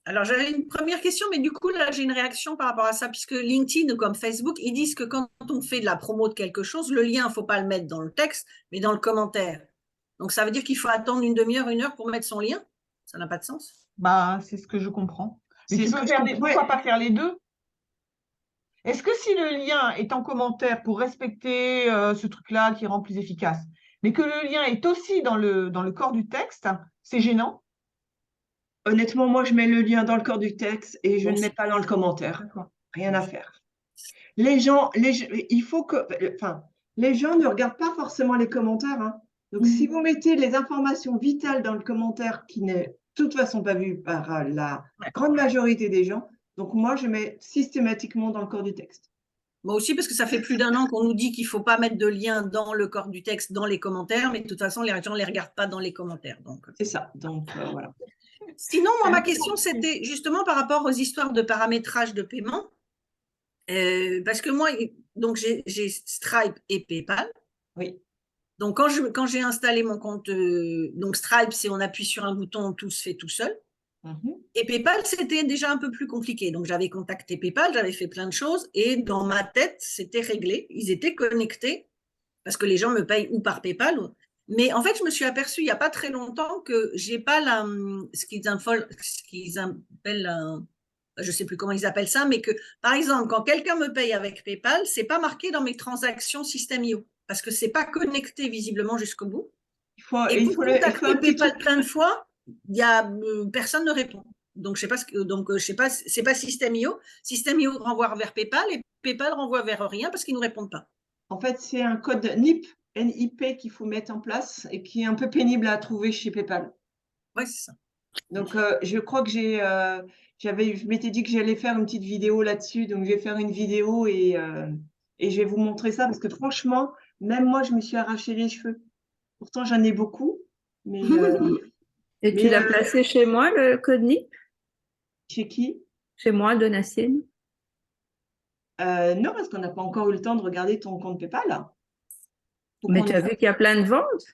Alors, j'avais une première question, mais du coup, là, j'ai une réaction par rapport à ça, puisque LinkedIn, comme Facebook, ils disent que quand on fait de la promo de quelque chose, le lien, il ne faut pas le mettre dans le texte, mais dans le commentaire. Donc, ça veut dire qu'il faut attendre une demi-heure, 1 heure pour mettre son lien? Ça n'a pas de sens. Bah, c'est ce que je comprends. Mais C'est ce que je comprends. pourquoi pas faire les deux? Est-ce que si le lien est en commentaire pour respecter ce truc-là qui rend plus efficace, mais que le lien est aussi dans le corps du texte, c'est gênant? Honnêtement, moi, je mets le lien dans le corps du texte et je ne mets pas dans le commentaire. Rien à faire. Les gens ne regardent pas forcément les commentaires, hein. Donc, si vous mettez les informations vitales dans le commentaire qui n'est de toute façon pas vu par la grande majorité des gens, donc moi, je mets systématiquement dans le corps du texte. Moi aussi, parce que ça fait plus d'1 an qu'on nous dit qu'il ne faut pas mettre de lien dans le corps du texte, dans les commentaires, mais de toute façon, les gens ne les regardent pas dans les commentaires. C'est ça. Donc, voilà. Sinon, moi, ma question, c'était justement par rapport aux histoires de paramétrage de paiement. Parce que moi, donc j'ai Stripe et PayPal. Oui. Donc, quand j'ai installé mon compte, donc Stripe, c'est on appuie sur un bouton, tout se fait tout seul. Et PayPal, c'était déjà un peu plus compliqué. Donc, j'avais contacté PayPal, j'avais fait plein de choses et dans ma tête, c'était réglé. Ils étaient connectés parce que les gens me payent ou par PayPal. Mais en fait, je me suis aperçue il n'y a pas très longtemps que je n'ai pas ce qu'ils appellent, je ne sais plus comment ils appellent ça, mais que, par exemple, quand quelqu'un me paye avec PayPal, ce n'est pas marqué dans mes transactions System.io parce que ce n'est pas connecté visiblement jusqu'au bout. Et pour contacter PayPal plein de fois, personne ne répond. Donc, je sais pas, c'est pas System.io. System.io renvoie vers PayPal et PayPal renvoie vers rien parce qu'ils ne nous répondent pas. En fait, c'est un code NIP qu'il faut mettre en place et qui est un peu pénible à trouver chez PayPal. Oui, c'est ça. Donc, je crois que je m'étais dit que j'allais faire une petite vidéo là-dessus. Donc, je vais faire une vidéo et je vais vous montrer ça parce que franchement, même moi, je me suis arraché les cheveux. Pourtant, j'en ai beaucoup. Mais, et tu l'as placé chez moi, le code NIP? Chez qui? Chez moi, Donatienne. Non, parce qu'on n'a pas encore eu le temps de regarder ton compte PayPal. Mais tu as vu qu'il y a plein de ventes?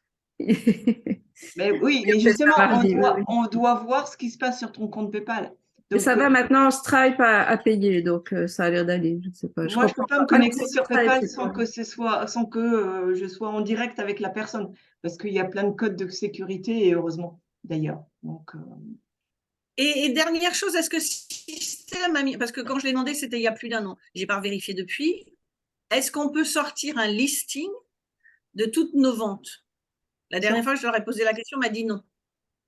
Mais oui, mais justement, on doit voir ce qui se passe sur ton compte PayPal. Donc, ça va maintenant, Stripe a payé, donc ça a l'air d'aller. Je ne sais pas. Moi, je ne peux pas me connecter sur PayPal sans que je sois en direct avec la personne, parce qu'il y a plein de codes de sécurité et heureusement d'ailleurs. Donc. Et dernière chose, est-ce que Système a mis, parce que quand je l'ai demandé, c'était il y a plus d'1 an, je n'ai pas vérifié depuis, est-ce qu'on peut sortir un listing de toutes nos ventes? La dernière fois, je leur ai posé la question, on m'a dit non.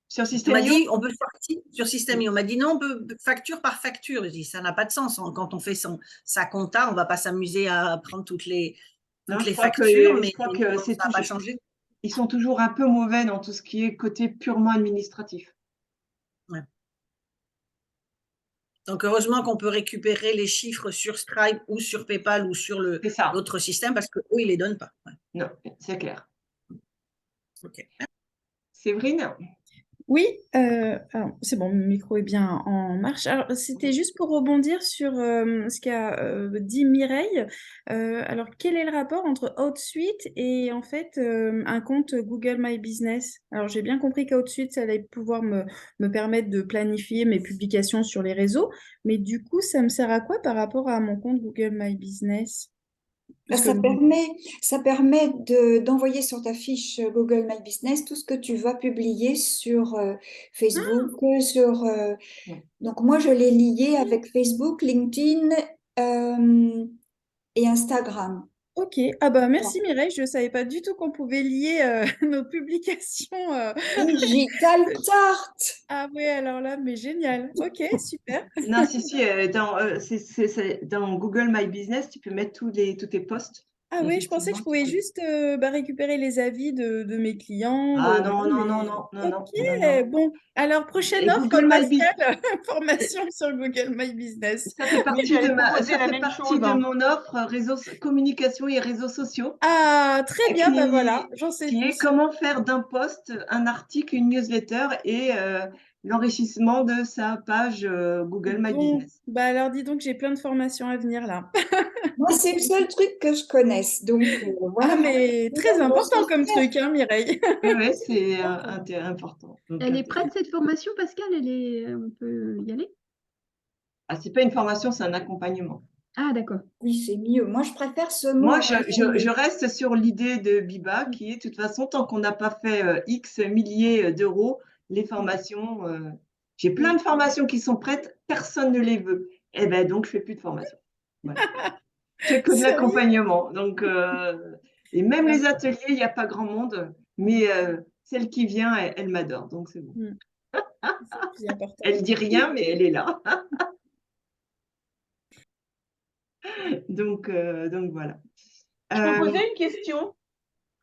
Sur System.io? On m'a dit, on peut sortir sur System.io. On m'a dit non, on peut facture par facture. Je dis, ça n'a pas de sens. Quand on fait sa compta, on ne va pas s'amuser à prendre toutes les. Non, toutes je les crois que, factures, je mais crois que ça c'est n'a pas toujours, changé. ils sont toujours un peu mauvais dans tout ce qui est côté purement administratif. Ouais. Donc, heureusement qu'on peut récupérer les chiffres sur Stripe ou sur PayPal ou sur C'est ça. l'autre système parce qu'eux, ils ne les donnent pas. Ouais. Non, c'est clair. Ok. Séverine? Oui, alors c'est bon, mon micro est bien en marche. Alors, c'était juste pour rebondir sur ce qu'a dit Mireille. Alors, quel est le rapport entre Outsuite et en fait un compte Google My Business? Alors, j'ai bien compris qu'Outsuite, ça allait pouvoir me permettre de planifier mes publications sur les réseaux, mais du coup, ça me sert à quoi par rapport à mon compte Google My Business? Parce que Ça permet d'envoyer sur ta fiche Google My Business tout ce que tu vas publier sur Facebook, donc moi je l'ai lié avec Facebook, LinkedIn et Instagram. Ok, ah bah merci Mireille, je ne savais pas du tout qu'on pouvait lier nos publications. Digital Tarte. Ah ouais, alors là, mais génial. Ok, super. Non, si, dans Google My Business, tu peux mettre tous tes posts. Ah oui, je pensais que je pouvais juste récupérer les avis de mes clients. Ah Voilà, non, non, non, mais- non, non, non, Ok, non, non. bon. Alors, prochaine Et offre, Google My Business, Pascal, formation sur Google My Business. ça fait Oui, partie j'allais de proposer la même chose, de hein. mon offre communication et réseaux sociaux, Ah, très bien, bah qui, voilà, j'en sais qui est plus. comment faire d'un post un article, une newsletter et l'enrichissement de sa page Google My Bon, Business. bah alors dis donc, j'ai plein de formations à venir là. Moi, c'est le seul truc que je connaisse. Donc, voilà. Ah, mais très important comme truc, hein, Mireille. Oui, c'est important. Donc, Elle est prête, cette formation, Pascal? On peut y aller? c'est pas une formation, c'est un accompagnement. Ah, d'accord. Oui, c'est mieux. Moi, je préfère ce mot. Moi, je reste sur l'idée de Biba qui est, de toute façon, tant qu'on n'a pas fait X milliers d'euros, les formations, j'ai plein de formations qui sont prêtes, personne ne les veut. Et ben donc, je fais plus de formation. Voilà. Je fais que de Sérieux? l'accompagnement. Donc, et même les ateliers, il n'y a pas grand monde, mais celle qui vient, elle m'adore, donc c'est bon. C'est le plus important. Elle dit rien, mais elle est là. Donc voilà. Je peux poser une question?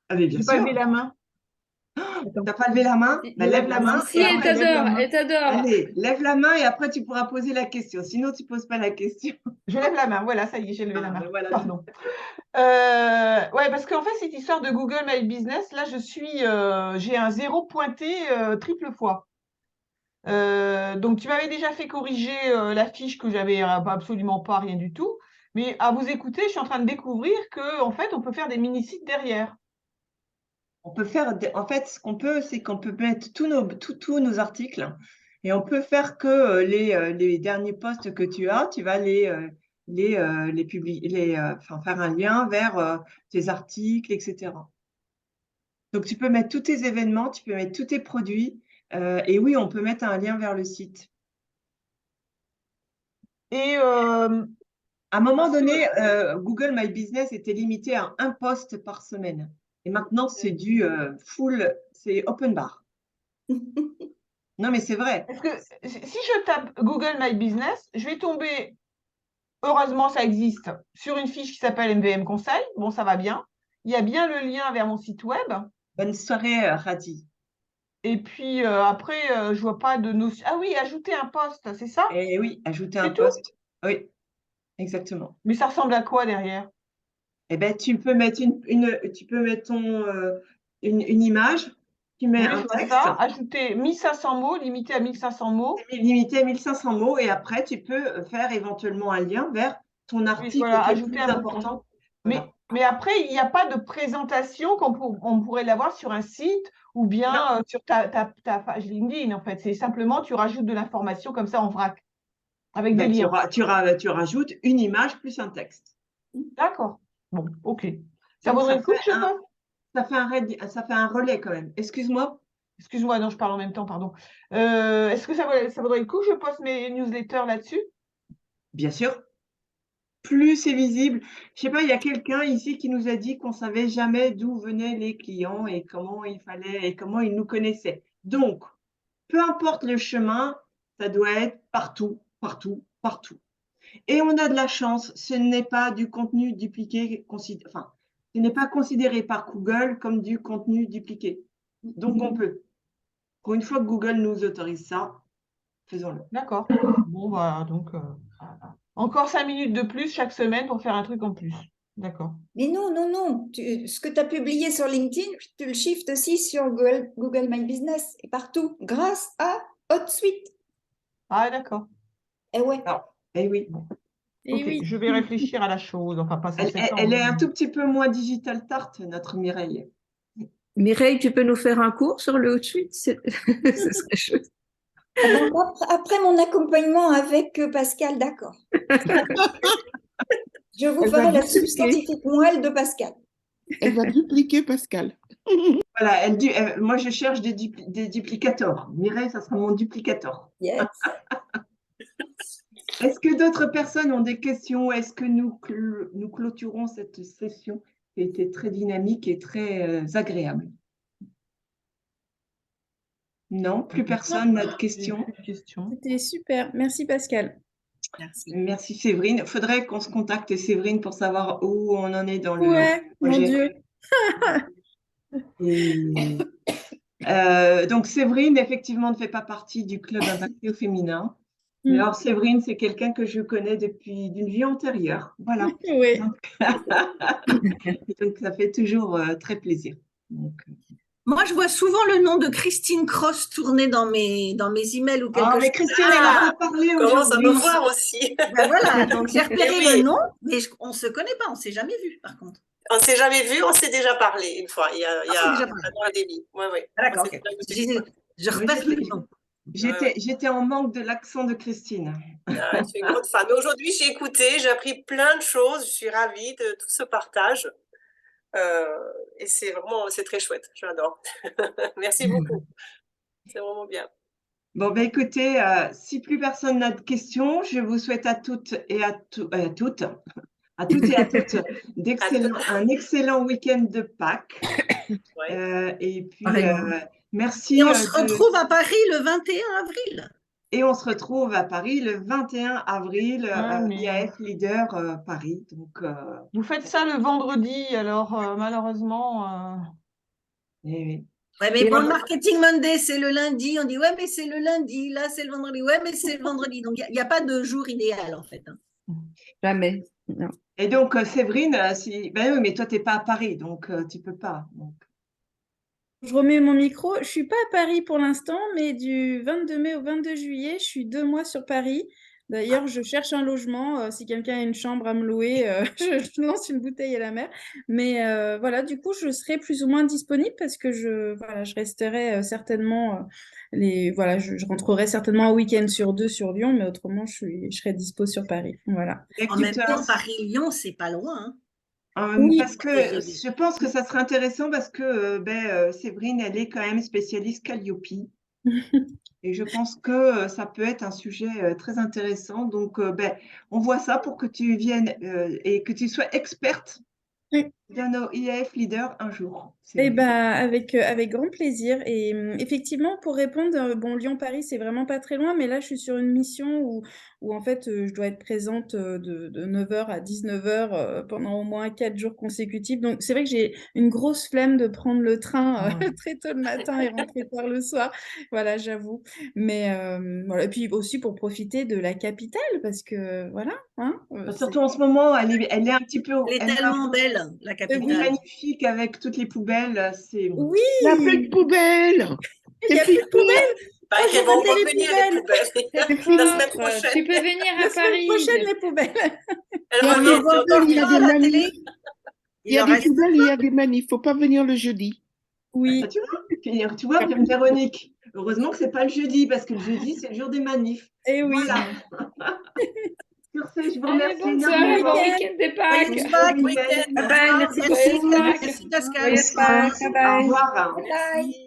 Ah, mais bien J'ai pas levé sûr. la main. T'as pas levé la main? Bah, lève la main. Si, et elle après, lève la t'adore, main. elle t'adore. Allez, lève la main et après tu pourras poser la question. Sinon, tu poses pas la question. Je lève la main, voilà, ça y est, j'ai levé la main. Ben voilà. Pardon. Ouais, parce qu'en fait, cette histoire de Google My Business, là, j'ai un 0 pointé triple fois. Donc, tu m'avais déjà fait corriger la fiche que j'avais absolument pas, rien du tout. Mais à vous écouter, je suis en train de découvrir que, en fait, on peut faire des mini-sites derrière. On peut faire, en fait, ce qu'on peut, c'est qu'on peut mettre tous nos articles et on peut faire que les derniers posts que tu as, tu vas les publier, enfin, faire un lien vers tes articles, etc. Donc, tu peux mettre tous tes événements, tu peux mettre tous tes produits et oui, on peut mettre un lien vers le site. Et À un moment donné, Google My Business était limité à un post par semaine. Et maintenant, c'est du full, c'est open bar. Non, mais c'est vrai. est-ce que si je tape Google My Business, je vais tomber, heureusement ça existe, sur une fiche qui s'appelle MVM Conseil. Bon, ça va bien. Il y a bien le lien vers mon site web. Bonne soirée, Radi. Et puis après, je vois pas de notion. Ah oui, ajouter un post, c'est ça? Et oui, ajouter un C'est tout? post. Oui, exactement. Mais ça ressemble à quoi derrière? Eh ben, tu peux mettre une image, tu mets Oui, un je vois texte, ça. Ajouter 1500 mots, limité à 1500 mots. limité à 1500 mots, et après, tu peux faire éventuellement un lien vers ton Oui, article voilà, qui est le ajouter plus un bouton. important. Voilà. Mais après, il n'y a pas de présentation on pourrait l'avoir sur un site ou bien sur ta page LinkedIn, en fait. C'est simplement, tu rajoutes de l'information comme ça en vrac, avec des Ben, liens. tu rajoutes une image plus un texte. D'accord. Bon, ok. Ça Donc, vaudrait le coup que je fasse? ça fait un relais quand même. Excuse-moi. Excuse-moi, non, je parle en même temps, pardon. Est-ce que ça vaudrait le coup que je poste mes newsletters là-dessus? Bien sûr. Plus c'est visible. Je sais pas, il y a quelqu'un ici qui nous a dit qu'on savait jamais d'où venaient les clients et comment il fallait et comment ils nous connaissaient. Donc, peu importe le chemin, ça doit être partout, partout, partout. Et on a de la chance, ce n'est pas du contenu dupliqué, enfin, Ce n'est pas considéré par Google comme du contenu dupliqué. Donc, on peut. Pour une fois que Google nous autorise ça, faisons-le. D'accord. Bon, bah, donc, encore 5 minutes de plus chaque semaine pour faire un truc en plus. D'accord. Mais non, non, non. Ce que tu as publié sur LinkedIn, tu le shifts aussi sur Google My Business et partout, grâce à HotSuite. Ah, d'accord. Eh ouais. Eh oui. Et Ok, oui. je vais réfléchir à la chose. Enfin, pas sans Elle, s'étendre. elle est un tout petit peu moins digital tarte, notre Mireille. Mireille, tu peux nous faire un cours sur le HotSuite? Ce serait chouette. Ah ben, après mon accompagnement avec Pascal, d'accord. Je vous Elle va ferai la dupliquer. subscientifique moelle de Pascal. Elle va dupliquer Pascal. Voilà, moi je cherche des duplicators. Mireille, ça sera mon duplicator. Yes. Est-ce que d'autres personnes ont des questions? Est-ce que nous clôturons cette session qui a été très dynamique et très agréable? Non, plus personne n'a de questions. C'était super. Merci Pascal. Merci. Merci Séverine. Il faudrait qu'on se contacte Séverine pour savoir où on en est dans le Ouais, mon projet. Dieu. Donc Séverine, effectivement, ne fait pas partie du club impacté au féminin. Mais alors Séverine, c'est quelqu'un que je connais depuis d'une vie antérieure. Voilà. Oui. Donc ça fait toujours très plaisir. Moi, je vois souvent le nom de Christine Cross tourner dans mes emails ou quelque chose. Mais Christine, elle n'a pas parlé aujourd'hui. Commence à me voir aussi. Ben voilà, donc j'ai repéré Oui. le nom, mais on ne se connaît pas, on ne s'est jamais vu par contre. On ne s'est jamais vu, on s'est déjà parlé une fois. Il y a dans un début. Ouais, ouais. D'accord, ok. Je repère les noms. J'étais en manque de l'accent de Christine. Je suis une grande fan. Mais aujourd'hui, j'ai écouté, j'ai appris plein de choses. Je suis ravie de tout ce partage. Et c'est très chouette. J'adore. Merci beaucoup. C'est vraiment bien. Bon, ben écoutez, si plus personne n'a de questions, je vous souhaite à toutes et à toutes un excellent week-end de Pâques. Et puis, merci. Et on se retrouve à Paris le 21 avril. Et on se retrouve à Paris le 21 avril, IAF Leader Paris. Donc, vous faites ça le vendredi, alors malheureusement. Oui. Ouais, mais pour le Marketing Monday, c'est le lundi. On dit, ouais, mais c'est le lundi. Là, c'est le vendredi. Ouais, mais c'est le vendredi. Donc, il n'y a pas de jour idéal, en fait. Jamais. Non. Et donc, Séverine, ben oui, mais toi, tu n'es pas à Paris, donc tu ne peux pas. Donc. Je remets mon micro. Je ne suis pas à Paris pour l'instant, mais du 22 mai au 22 juillet, je suis 2 mois sur Paris. D'ailleurs, je cherche un logement. Si quelqu'un a une chambre à me louer, je lance une bouteille à la mer. Mais voilà, du coup, je serai plus ou moins disponible parce que je resterai certainement. Je rentrerai certainement un week-end sur 2 sur Lyon, mais autrement, je serai dispo sur Paris. Voilà. En même temps, Paris-Lyon, c'est pas loin. Oui, parce que je pense que ça serait intéressant parce que Séverine, elle est quand même spécialiste Calliope. Et je pense que ça peut être un sujet très intéressant. Donc, on voit ça pour que tu viennes et que tu sois experte de nos IAF Leaders un jour. Eh ben, avec grand plaisir. Et effectivement, pour répondre, Lyon-Paris, c'est vraiment pas très loin, mais là, je suis sur une mission où en fait, je dois être présente de 9h à 19h pendant au moins 4 jours consécutifs. Donc, c'est vrai que j'ai une grosse flemme de prendre le train très tôt le matin et rentrer tard le soir. Voilà, j'avoue. Mais voilà. Et puis aussi pour profiter de la capitale, parce que voilà. Surtout en ce moment, elle est un petit peu. Elle est tellement belle, la capitale. Elle est magnifique avec toutes les poubelles. Oui. Il n'y a plus de poubelles. Il n'y a plus de poubelles. Elles vont revenir les poubelles. La semaine prochaine. Tu peux venir à La Paris. semaine prochaine, les poubelles. Il y a des manifs. Il y a des poubelles, il y a des manifs. Il ne faut pas venir le jeudi. Oui. Tu vois, Véronique, heureusement que ce n'est pas le jeudi, parce que le jeudi, c'est le jour des manifs. Eh oui. Voilà. Sur ce, je vous remercie énormément. Bon week-end de Pâques. Merci Pascal. Au revoir. Bye.